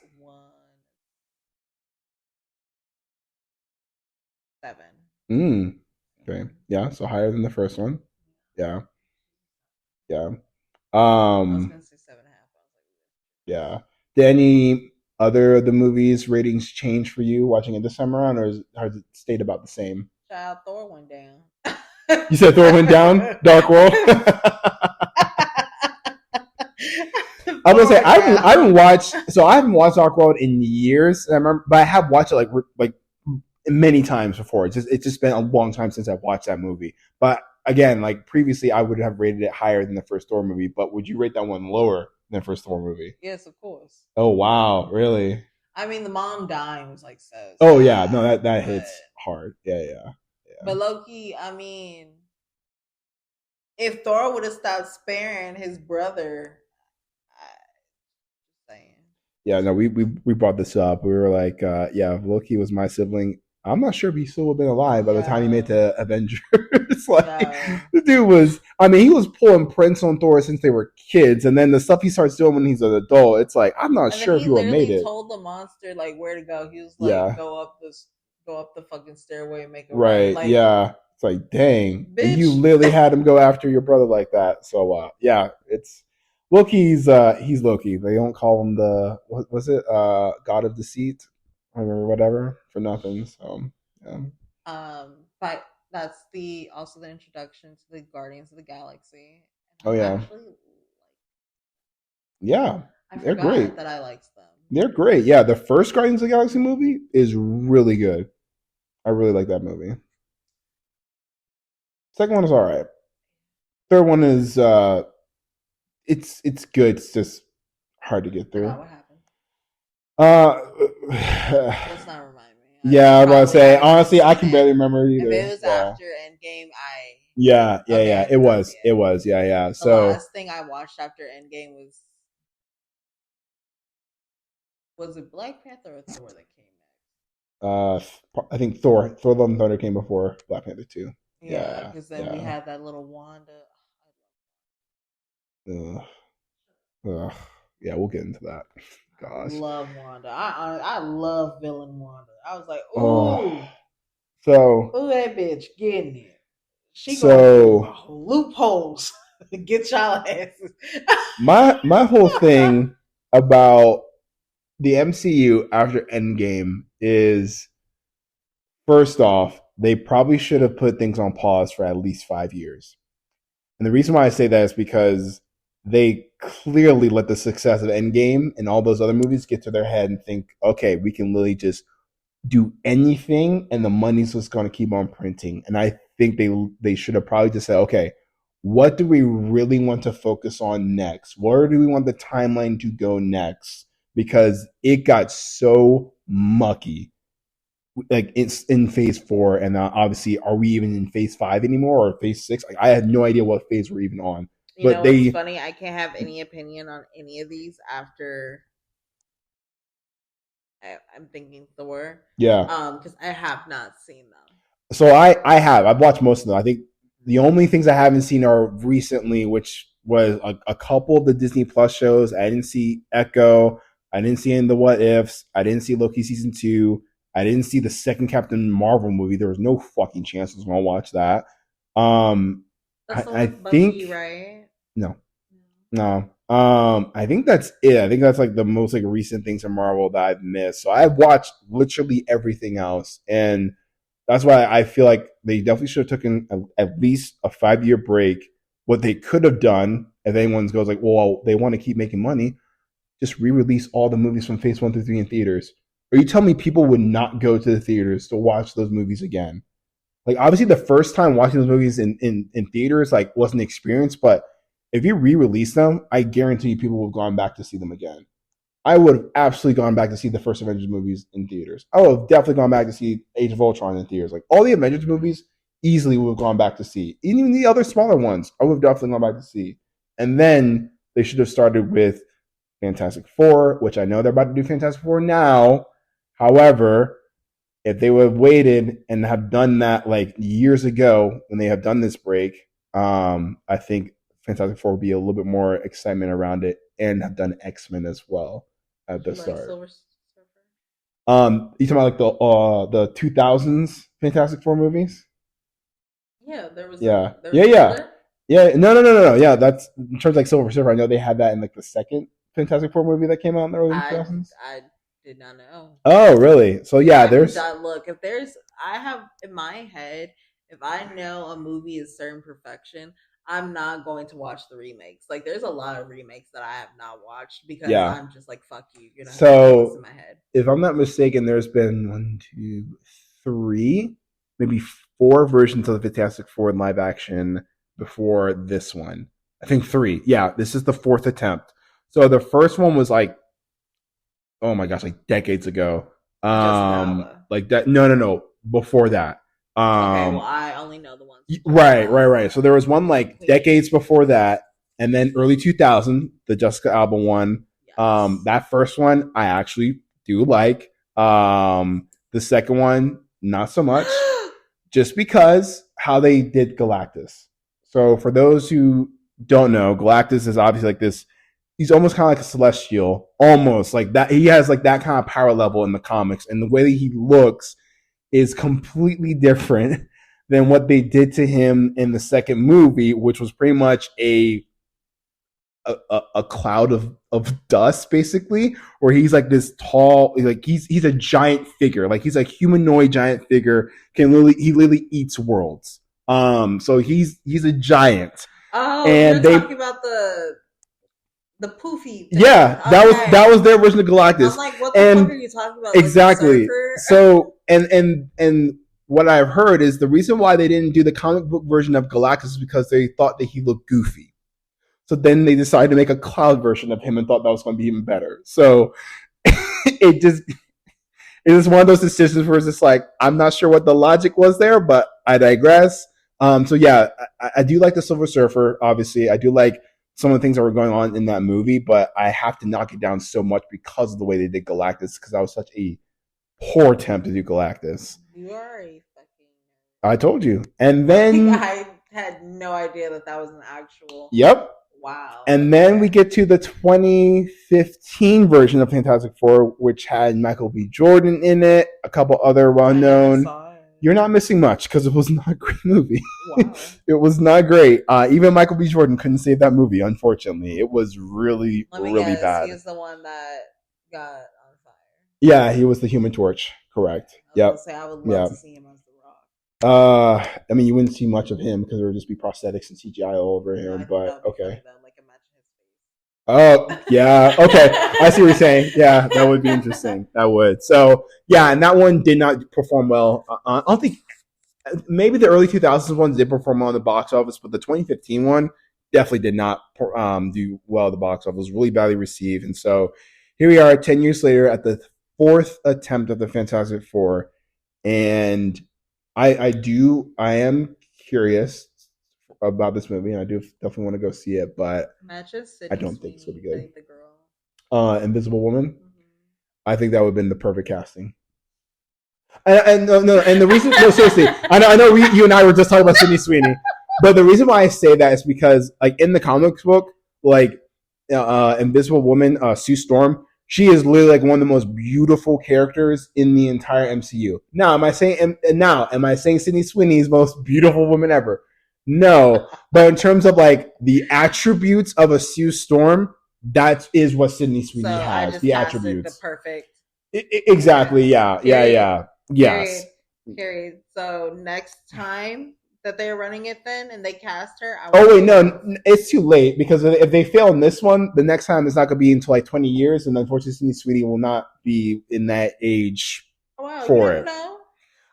1.7. Okay. Yeah, so higher than the first one. Yeah. I was gonna say 7.5. Yeah. Did any other of the movies ratings change for you watching it this time around, or has it stayed about the same? Child, Thor went down. You said Thor went down? Dark World? I'm gonna say I haven't watched Dark World in years. I remember, but I have watched it like many times before. It's just been a long time since I've watched that movie. But again, like previously, I would have rated it higher than the first Thor movie. But would you rate that one lower than the first Thor movie? Yes, of course. Oh wow, really? I mean, the mom dying was like so. Oh yeah, no, that hits hard. Yeah. But Loki, I mean, if Thor would have stopped sparing his brother, saying. Yeah, no, we brought this up. We were like, yeah, if Loki was my sibling, I'm not sure if he still would have been alive by the time he made the Avengers. The dude was, I mean, he was pulling prints on Thor since they were kids, and then the stuff he starts doing when he's an adult, it's like, I'm not sure if he would have made it. He told the monster like where to go. He was like, go up the fucking stairway and make it right. Like, yeah, it's like, dang, bitch. And you literally had him go after your brother like that. So, yeah, it's. Loki's he's Loki. They don't call him the what was it? God of Deceit or whatever for nothing. So yeah. But that's also the introduction to the Guardians of the Galaxy. Oh yeah. Yeah. They're great. That I liked them. They're great. Yeah, the first Guardians of the Galaxy movie is really good. I really like that movie. Second one is alright. Third one is it's good. It's just hard to get through. What happened? Let's not remind me. Yeah, I was about to say. Honestly, I can barely remember either. If it was after Endgame, Yeah. It was. Yeah. The last thing I watched after Endgame was it Black Panther or Thor that came next? I think Thor Love and Thunder came before Black Panther 2. Yeah, because then we had that little Wanda. Yeah, we'll get into that. Gosh, I love Wanda. I love villain Wanda. I was like, ooh, that bitch getting it. She going loopholes. Get y'all asses. my whole thing about the MCU after Endgame is, first off, they probably should have put things on pause for at least 5 years. And the reason why I say that is because they clearly let the success of Endgame and all those other movies get to their head and think, okay, we can literally just do anything and the money's just going to keep on printing. And I think they should have probably just said, okay, what do we really want to focus on next? Where do we want the timeline to go next? Because it got so mucky. Like it's in phase 4, and obviously, are we even in phase 5 anymore or phase 6? Like I had no idea what phase we're even on. You know what's funny? I can't have any opinion on any of these after I'm thinking Thor. Yeah. Because I have not seen them. So I've watched most of them. I think the only things I haven't seen are recently, which was a couple of the Disney Plus shows. I didn't see Echo. I didn't see any of the What Ifs. I didn't see Loki season 2. I didn't see the second Captain Marvel movie. There was no fucking chance I was gonna watch that. That's I think Bucky, right? No. I think that's it. I think that's like the most like recent things from Marvel that I've missed. So I've watched literally everything else, and that's why I feel like they definitely should have taken at least a 5-year break. What they could have done, if anyone goes like, well, they want to keep making money, just re-release all the movies from Phase 1 through 3 in theaters. Or you tell me people would not go to the theaters to watch those movies again? Like obviously the first time watching those movies in theaters like wasn't an experience, but if you re-release them, I guarantee you people would have gone back to see them again. I would have absolutely gone back to see the first Avengers movies in theaters. I would have definitely gone back to see Age of Ultron in theaters. Like all the Avengers movies, easily would have gone back to see. Even the other smaller ones, I would have definitely gone back to see. And then they should have started with Fantastic Four, which I know they're about to do Fantastic Four now. However, if they would have waited and have done that like years ago when they have done this break, I think Fantastic Four would be a little bit more excitement around it, and have done X-Men as well at the start. Silver Surfer? You talking about like the 2000s Fantastic Four movies? Yeah, there was. Yeah, There was yeah. No. Yeah, that's in terms of like Silver Surfer. I know they had that in like the second Fantastic Four movie that came out in the early 2000s. I did not know. Oh, really? So yeah, there's. Look, if there's, I have in my head, if I know a movie is certain perfection, I'm not going to watch the remakes. Like, there's a lot of remakes that I have not watched because I'm just like, fuck you. You're not gonna this in my head. If I'm not mistaken, there's been 1, 2, 3, maybe 4 versions of the Fantastic Four in live action before this one. I think 3. Yeah, this is the 4th attempt. So the first one was like, oh my gosh, like decades ago. Like that. No. Before that. Okay, well, I only know the ones. Right. So there was one like decades before that, and then early 2000, the Jessica Alba one. Yes. That first one I actually do like. The second one, not so much, just because how they did Galactus. So for those who don't know, Galactus is obviously like this. He's almost kind of like a celestial, almost like that. He has like that kind of power level in the comics, and the way that he looks is completely different than what they did to him in the second movie, which was pretty much a cloud of dust, basically, where he's like this tall, like he's a giant figure, like he's a humanoid giant figure. He literally eats worlds. So he's a giant. Oh, and you're talking about the poofy thing. Yeah, that was their version of Galactus. I'm like, what the fuck are you talking about? Exactly. So and what I've heard is the reason why they didn't do the comic book version of Galactus is because they thought that he looked goofy. So then they decided to make a cloud version of him and thought that was going to be even better. So it is one of those decisions where it's just like, I'm not sure what the logic was there, but I digress. So yeah, I do like the Silver Surfer. Obviously, I do like some of the things that were going on in that movie, but I have to knock it down so much because of the way they did Galactus, because that was such a poor attempt to do Galactus. You are a fucking... I told you. And then... I had no idea that was an actual... Yep. Wow. And then we get to the 2015 version of Fantastic Four, which had Michael B. Jordan in it, a couple other well-known... You're not missing much because it was not a great movie. Wow. It was not great. Even Michael B. Jordan couldn't save that movie, unfortunately. It was really bad. He was the one that got on fire. Yeah, he was the Human Torch. Correct. I would love to see him as The Rock. I mean, you wouldn't see much of him because there would just be prosthetics and CGI all over him, but okay. Oh, yeah. Okay. I see what you're saying. Yeah, that would be interesting. That would. So, yeah, and that one did not perform well. I don't think, maybe the early 2000s ones did perform well in the box office, but the 2015 one definitely did not do well at the box office. It was really badly received. And so here we are 10 years later at the 4th attempt of the Fantastic Four. And I am curious about this movie, and I do definitely want to go see it, but I don't think it's gonna be good. The girl. Invisible Woman. Mm-hmm. I think that would have been the perfect casting. And the reason, no, seriously, I know you and I were just talking about Sydney Sweeney, but the reason why I say that is because, like, in the comics book, like, Invisible Woman, Sue Storm, she is literally like one of the most beautiful characters in the entire MCU. Now, am I saying Sydney Sweeney is the most beautiful woman ever? No, but in terms of like the attributes of a Sue Storm, that is what Sydney Sweeney So I has, just the casted attributes. the perfect. Exactly. Yeah. Period. Yes. Period. So next time that they're running it then and they cast her, Oh wait, no, it's too late because if they fail in this one, the next time it's not going to be until like 20 years, and unfortunately, Sydney Sweeney will not be in that age for it. Know.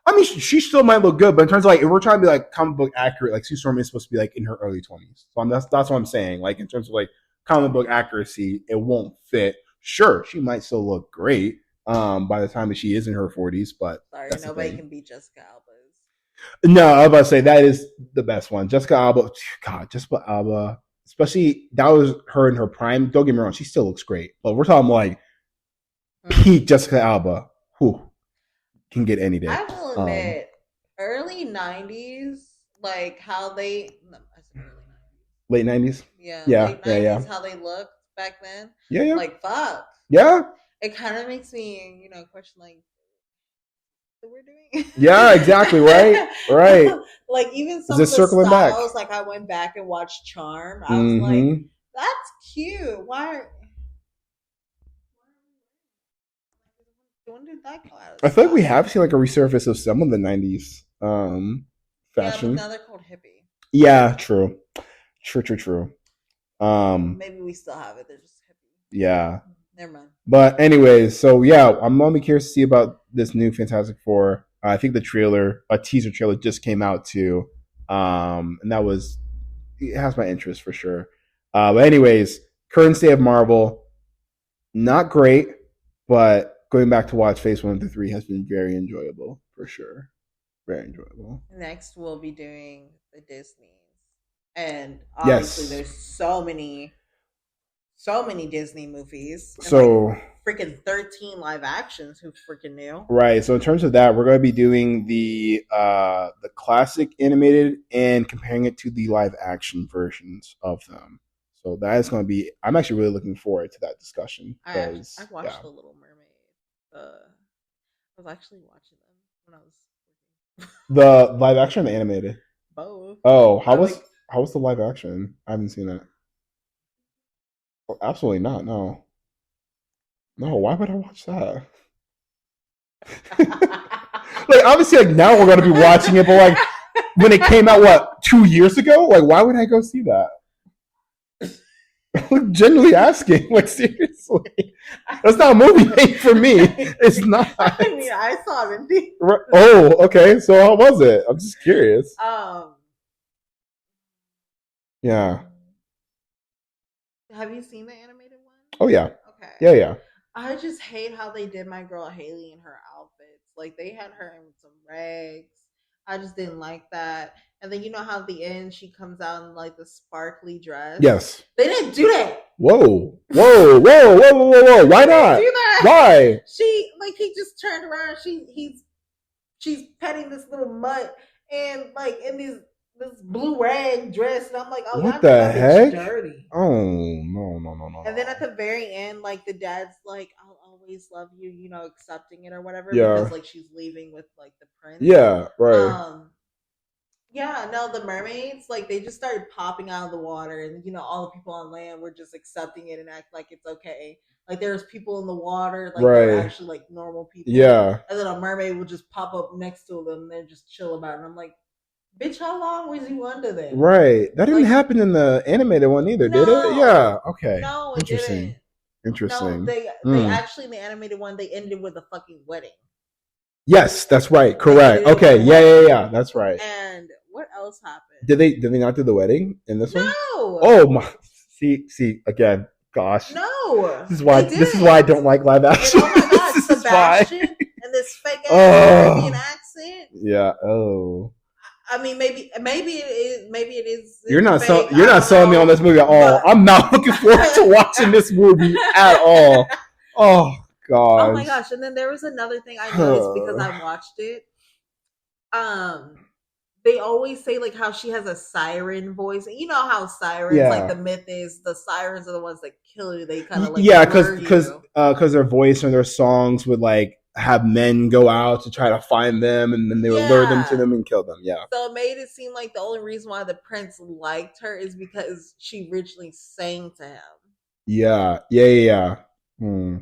I mean, she still might look good, but in terms of like, if we're trying to be like comic book accurate, like Sue Storm is supposed to be like in her early 20s. So that's what I'm saying. Like in terms of like comic book accuracy, it won't fit. Sure, she might still look great by the time that she is in her 40s, but sorry, nobody can beat Jessica Alba's. No, I was about to say that is the best one. Jessica Alba, God, Jessica Alba, especially that was her in her prime. Don't get me wrong, she still looks great, but we're talking like peak Jessica Alba. Who can get any day? I will admit, early 90s, like how they late 90s. Yeah, late 90s, how they looked back then. Yeah. Like fuck. Yeah. It kind of makes me, question like what we're doing. Yeah, exactly. Right. Like even some of the styles, back? Like I went back and watched Charm. I was like, that's cute. Why? When did that go out? I feel like we have seen like a resurface of some of the 90s fashion. Yeah, but now they're called hippie. Yeah, true. Maybe we still have it. They're just hippie. Yeah. Never mind. But anyways, so yeah, I'm only curious to see about this new Fantastic Four. I think a teaser trailer just came out too. And it has my interest for sure. But anyways, current state of Marvel, not great, but going back to watch Phase 1 through 3 has been very enjoyable for sure. Very enjoyable. Next, we'll be doing the Disneys, and obviously, there's so many Disney movies. So freaking 13 live actions. Who freaking knew? Right. So in terms of that, we're going to be doing the classic animated and comparing it to the live action versions of them. So that is going to be. I'm actually really looking forward to that discussion. I watched The Little Mermaid. I was actually watching them when I was. The live action or the animated? Both. Oh, how was the live action? I haven't seen it. Well, absolutely not. No. Why would I watch that? Like obviously, like now we're gonna be watching it, but like when it came out, 2 years ago? Like why would I go see that? I'm genuinely asking, like seriously, that's not a movie made for me. It's not. I mean, I saw it in theater. Oh, okay. So how was it? I'm just curious. Yeah. Have you seen the animated one? Oh yeah. Okay. Yeah. I just hate how they did my girl Haley in her outfits. Like they had her in some rags. I just didn't like that. And then you know how at the end she comes out in like the sparkly dress? Yes. They didn't do that. Whoa. Why not? Do that. Why? He just turned around. She's petting this little mutt and like in this blue rag dress, and I'm like, oh, what the heck? Dirty. Oh no. And then at the very end, like the dad's like, I'll always love you, accepting it or whatever. Yeah. Because like she's leaving with like the prince. Yeah, right. Yeah, no, the mermaids, like they just started popping out of the water, and all the people on land were just accepting it and act like it's okay. Like there's people in the water, like they're actually like normal people. Yeah. And then a mermaid would just pop up next to them and then just chill about it. And I'm like, bitch, how long was you under there? Right. That didn't happen in the animated one either, did it? Yeah. Okay. No, it didn't. Interesting. No, they actually in the animated one they ended with a fucking wedding. Yes, that's right. Correct. Okay. Yeah. That's right. And what else happened? Did they not do the wedding in this one? No. Oh my. See again. Gosh. No. This is why I don't like live action. Oh my god, Sebastian and this fake ass Caribbean accent. Yeah. Oh. I mean, maybe it is. You're not selling me on this movie at all. I'm not looking forward to watching this movie at all. Oh gosh. Oh my gosh! And then there was another thing I noticed because I watched it. They always say like how she has a siren voice. You know how sirens, like the myth is, the sirens are the ones that kill you. They kind of like because their voice and their songs would like have men go out to try to find them, and then they would lure them to them and kill them. Yeah. So it made it seem like the only reason why the prince liked her is because she originally sang to him. Yeah. Hmm.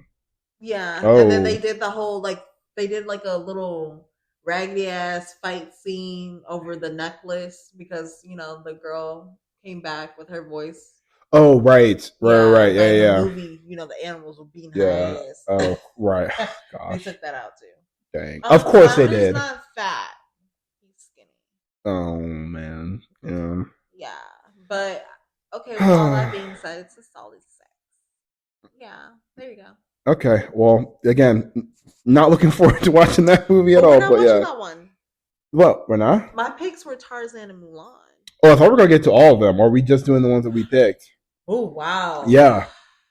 Yeah, and then they Oh, did the whole they did like a little raggedy ass fight scene over the necklace because the girl came back with her voice. oh, right. Yeah, but in the Yeah. movie, the animals were beating her Yeah. ass. Oh, right. They Gosh, took that out too. dang. Of course they Flounder is did. not fat; he's skinny. Oh man. Yeah. Yeah, but okay. With all that being said, it's a solid six. Yeah, there you go. Okay. Well, again, not looking forward to watching that movie at But we're all. not But watching yeah. that one. What? We're not? My picks were Tarzan and Mulan. Oh, I thought we were gonna get to all of them. Or are we just doing the ones that we picked? Oh wow. Yeah.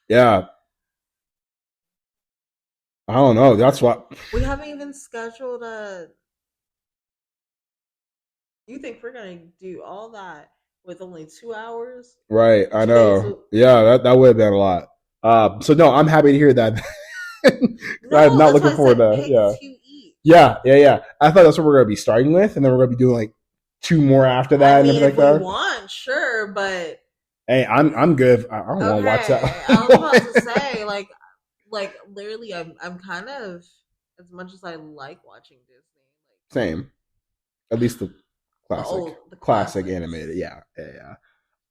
Yeah. I don't know. That's what. We haven't even scheduled a. You think we're gonna do all that with only 2 hours? Right. I 2 days? know. Yeah. That would have been a lot. So no, I'm happy to hear that. I'm No, not that's looking why I forward said to. pick Yeah. 2 each. Yeah. I thought that's what we're gonna be starting with, and then we're gonna be doing like 2 more after that, I and mean, everything if like we that. want, sure, but Hey, I'm good. I don't want to watch okay. that. I was about to say, like literally, I'm kind of, as much as I like watching Disney, Same. At least the the classic classics. animated. Yeah.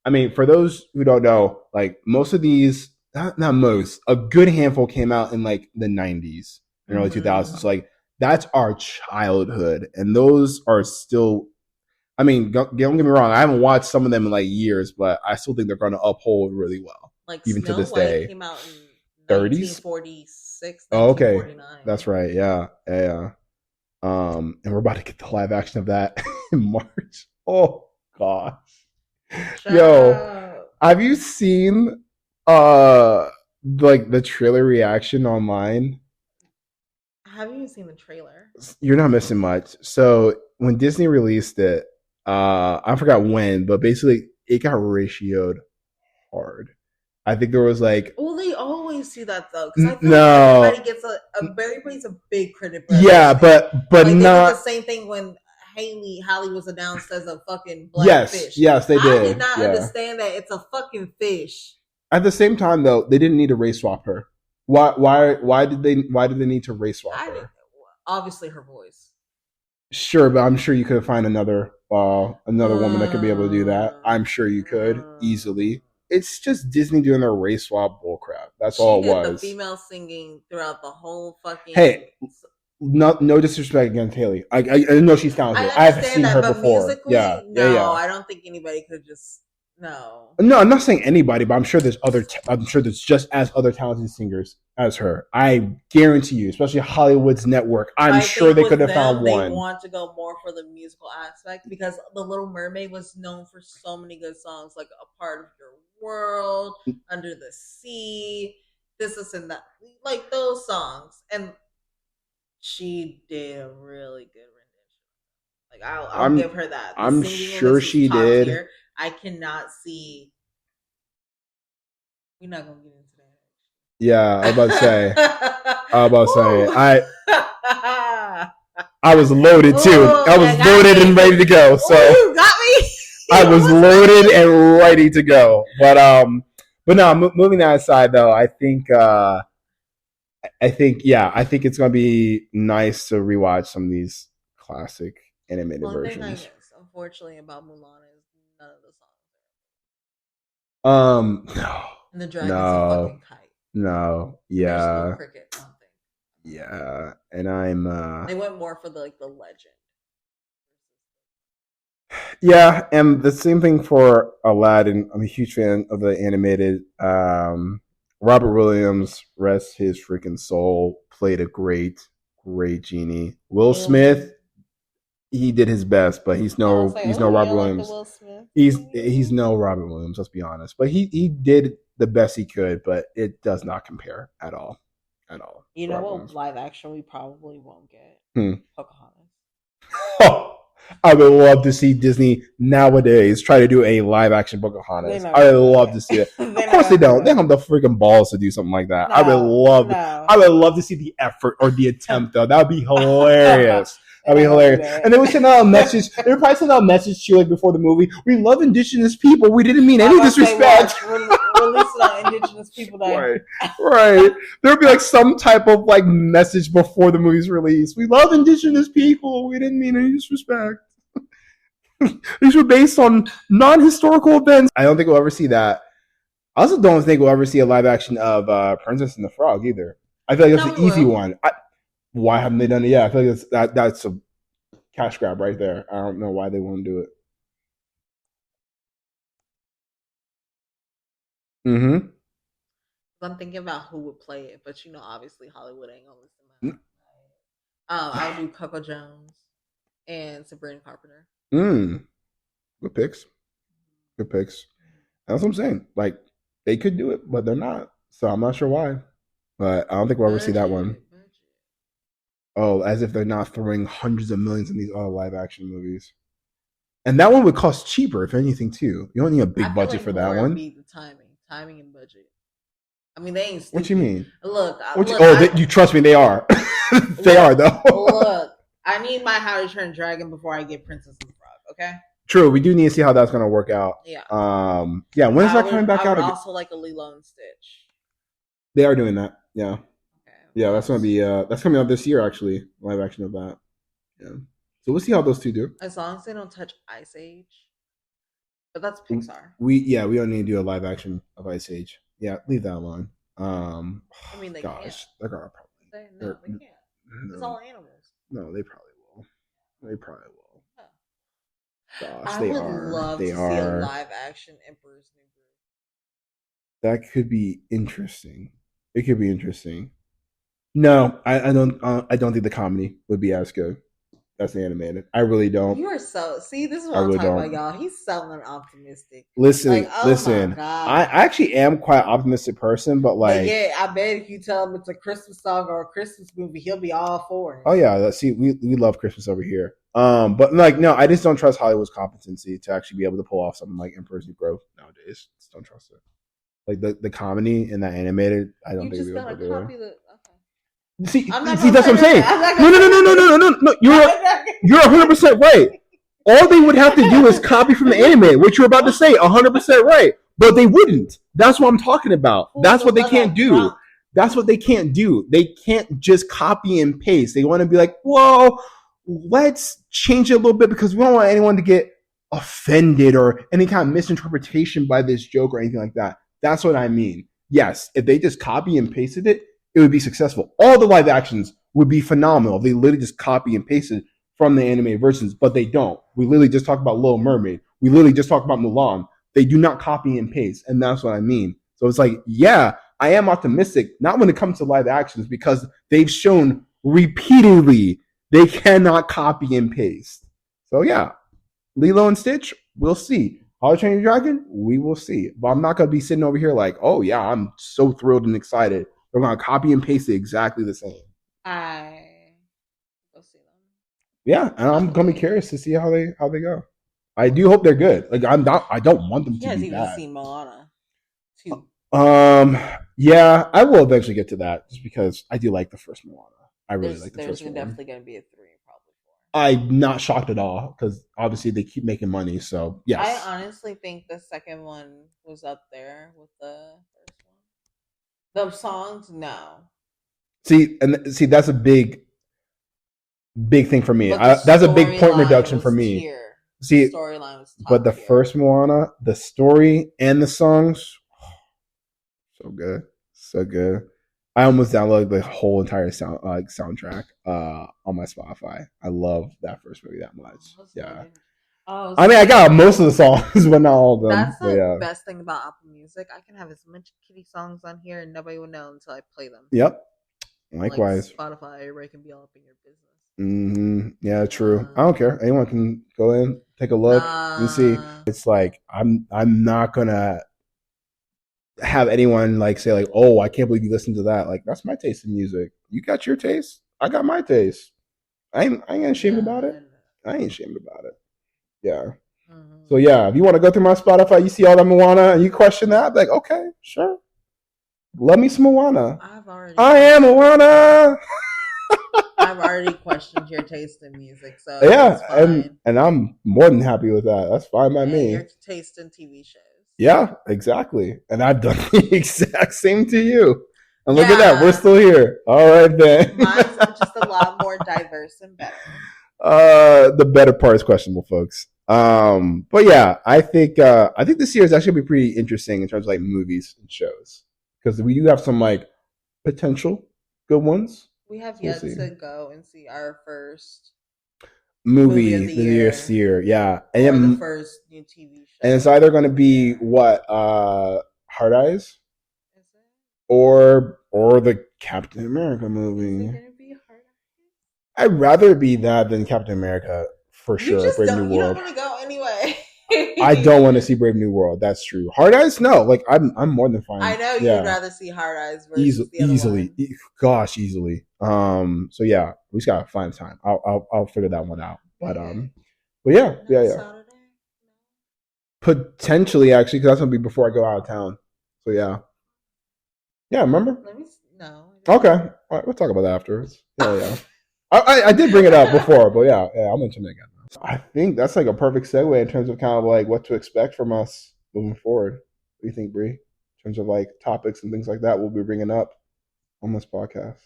I mean, for those who don't know, like most of these, not most, a good handful came out in like the 90s and early 2000s. So, like that's our childhood, and those are still. I mean, don't get me wrong. I haven't watched some of them in like years, but I still think they're going to uphold really well, Like even to Snow this White day. came out in 30s. 1946, Oh, okay, 1949. that's right. Yeah. And we're about to get the live action of that in March. Oh gosh. Yo, have you seen like the trailer reaction online? I haven't even seen the trailer. You're not missing much. So when Disney released it, I forgot when, but basically it got ratioed hard. I think there was like Well, they always do that though, because I feel no, like everybody's a big critic. yeah, but like they not did the same thing when Hallie was announced as a fucking black fish. Yes, they did. I did not understand that it's a fucking fish. At the same time, though, they didn't need to race swap her. Why did they need to race swap her? Obviously, her voice. Sure, but I'm sure you could find another woman that could be able to do that. I'm sure you could easily. It's just Disney doing their race swap bullcrap. That's all it was. The female singing throughout the whole fucking. Hey, no disrespect against Haley. I know she's talented. I've seen her before. Yeah. I don't think anybody could just. No, I'm not saying anybody, but I'm sure there's I'm sure there's just as other talented singers as her. I guarantee you, especially Hollywood's network. I'm sure they could have found one. They want to go more for the musical aspect because The Little Mermaid was known for so many good songs, like A Part of Your World, Under the Sea, This and That, like those songs, and she did a really good rendition. Like I'll give her that. I'm sure she did. Tier. I cannot see. We're not gonna get into that. Yeah, I was about to say. I was loaded too. I was loaded and ready to go. So you got me. I was loaded and ready to go. But no. Moving that aside, though, I think it's gonna be nice to rewatch some of these classic animated versions. Thing I guess, unfortunately, about Mulan is none of the songs. No. And the dragon's a fucking kite. No. Yeah. There's no cricket. Yeah, and I'm. They went more for the legend. Yeah, and the same thing for Aladdin. I'm a huge fan of the animated. Robert Williams, rest his freaking soul, played a great genie. Will Smith, he did his best, but he's no Robert Williams. He's no Robert Williams. Let's be honest, but he did the best he could, but it does not compare at all. You know what live action we probably won't get? Pocahontas. I would love to see Disney nowadays try to do a live action Pocahontas. I would love to see it. Of course they don't. They don't have the freaking balls to do something like that. I would love to see the effort or the attempt though. That would be hilarious. That'd be hilarious. And they would send out a message. They would probably send out a message to you like before the movie. We love indigenous people. We didn't mean any disrespect. Release release it on Indigenous People Day. Right. There'd be like some type of like message before the movie's released. We love Indigenous people. We didn't mean any disrespect. These were based on non-historical events. I don't think we'll ever see that. I also don't think we'll ever see a live action of Princess and the Frog either. I feel like that's an easy one. Why haven't they done it yet? I feel like that's a cash grab right there. I don't know why they won't do it. Mm-hmm. I'm thinking about who would play it, but obviously Hollywood ain't gonna listen to that. I would do Coco Jones and Sabrina Carpenter. Good picks. Good picks. That's what I'm saying. Like, they could do it, but they're not. So I'm not sure why. But I don't think we'll ever see that one. Oh, as if they're not throwing hundreds of millions in these other live action movies. And that one would cost cheaper, if anything, too. You don't need a big budget for that one. Be the timing and budget. I mean, they ain't stupid. What you mean? Look. You trust me, they are. They are, though. Look, I need my How to Train Dragon before I get Princess and the Frog, okay? True, we do need to see how that's going to work out. Yeah. Yeah, when is that coming back out? I would also like a Lilo and Stitch. They are doing that, yeah. Okay. Yeah, that's going to be, that's coming out this year, actually, live action of that. Yeah. So we'll see how those two do. As long as they don't touch Ice Age. But that's Pixar. We don't need to do a live action of Ice Age. Yeah, leave that alone. I mean, they can't. They're gonna probably. They can't. It's all animals. No, they probably will. They probably will. Huh. Gosh, I would love to see a live action Emperor's New Groove. That could be interesting. It could be interesting. No, I don't think the comedy would be as good. That's animated. I really don't. You are see. This is what I'm talking about, y'all. He's selling optimistic. Listen. I actually am quite an optimistic person, but yeah, I bet if you tell him it's a Christmas song or a Christmas movie, he'll be all for it. Oh yeah, we love Christmas over here. But no, I just don't trust Hollywood's competency to actually be able to pull off something like Emperor's New Groove nowadays. Just don't trust it. Like the comedy and that animated, I don't think we'll be able to do it. See, that's what I'm saying. No. You're 100% right. All they would have to do is copy from the anime, which you're about to say, 100% right. But they wouldn't. That's what I'm talking about. That's what they can't do. That's what they can't do. They can't just copy and paste. They want to be like, well, let's change it a little bit because we don't want anyone to get offended or any kind of misinterpretation by this joke or anything like that. That's what I mean. Yes, if they just copy and pasted it, it would be successful. All the live actions would be phenomenal. They literally just copy and paste it from the anime versions, but they don't. We literally just talk about Little Mermaid. We literally just talk about Mulan. They do not copy and paste, and that's what I mean. So it's like, yeah, I am optimistic, not when it comes to live actions, because they've shown repeatedly they cannot copy and paste. So yeah, Lilo and Stitch, we'll see. How to Train Your Dragon, we will see. But I'm not going to be sitting over here like, oh yeah, I'm so thrilled and excited. They're going to copy and paste it exactly the same. I will see them. Yeah, and I'm going to be curious to see how they go. I do hope they're good. Like I don't want them to be bad. You haven't even seen Moana too. Yeah, I will eventually get to that just because I do like the first Moana. I really like the first one. There's definitely going to be a 3, probably 4. I'm not shocked at all because obviously they keep making money. So yes, I honestly think the second one was up there with the first one. The songs, no. See, that's a big thing for me. That's a big point reduction for me. See, the storyline was top but the tier. First Moana, the story and the songs, so good. I almost downloaded the whole entire soundtrack on my Spotify. I love that first movie that much. Yeah. I mean, I got most of the songs, but not all of them. That's the best thing about Apple Music. I can have as much kitty songs on here, and nobody will know until I play them. Yep. Likewise. Like Spotify, everybody can be all up in your business. Mm-hmm. Yeah, true. I don't care. Anyone can go in, take a look, and see. It's like I'm not gonna have anyone like say like, oh, I can't believe you listen to that. Like that's my taste in music. You got your taste. I got my taste. I ain't ashamed about it. I ain't ashamed about it. Yeah. Mm-hmm. So yeah, if you want to go through my Spotify, you see all that Moana, and you question that, like, okay, sure. Love me some Moana. I am Moana. I've already questioned your taste in music, so yeah, and I'm more than happy with that. That's fine by me. Your taste in TV shows. Yeah, exactly. And I've done the exact same to you. And look at that, we're still here. All right then. Mine's just a lot more diverse and better. The better part is questionable, folks. But yeah, I think this year is actually gonna be pretty interesting in terms of like movies and shows because we do have some like potential good ones. We have So yet we'll see. to go and see our first Movie of the year, yeah, or and the first new TV show. and it's either going to be what Hard Eyes Is it? or the Captain America Is it movie. gonna be Hard Eyes? I'd rather it be that than Captain America for You sure. just Brave New don't. You don't World. want to go anyway. I don't want to see Brave New World. That's true. Hard Eyes, no. Like I'm more than fine. I know you'd rather see Hard Eyes versus the other easily. one. Gosh, easily. So yeah, we just gotta find time. I'll figure that one out. But yeah. Saturday? Potentially, actually, because that's gonna be before I go out of town. So yeah. Remember? No. Okay, all right, we'll talk about that afterwards. Yeah. I did bring it up before, but yeah, I'll mention it again. I think that's like a perfect segue in terms of kind of like what to expect from us moving forward. What do you think, Bree? In terms of like topics and things like that we'll be bringing up on this podcast.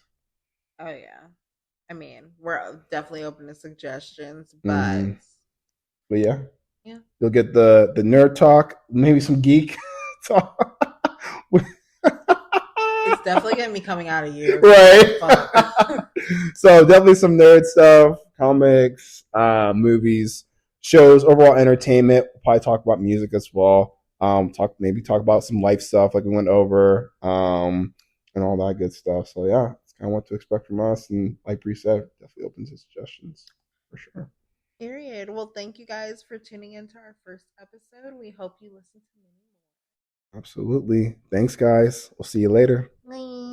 Oh yeah. I mean, we're definitely open to suggestions, but But yeah. You'll get the nerd talk, maybe some geek talk. It's definitely gonna be coming out of you, right? So definitely some nerd stuff, comics, movies, shows, overall entertainment. We'll probably talk about music as well. Talk about some life stuff like we went over, and all that good stuff. So yeah, it's kind of what to expect from us. And like Bree said, definitely open to suggestions for sure. Period. Well, thank you guys for tuning into our first episode. We hope you listen to many more. Absolutely. Thanks, guys. We'll see you later. Bye.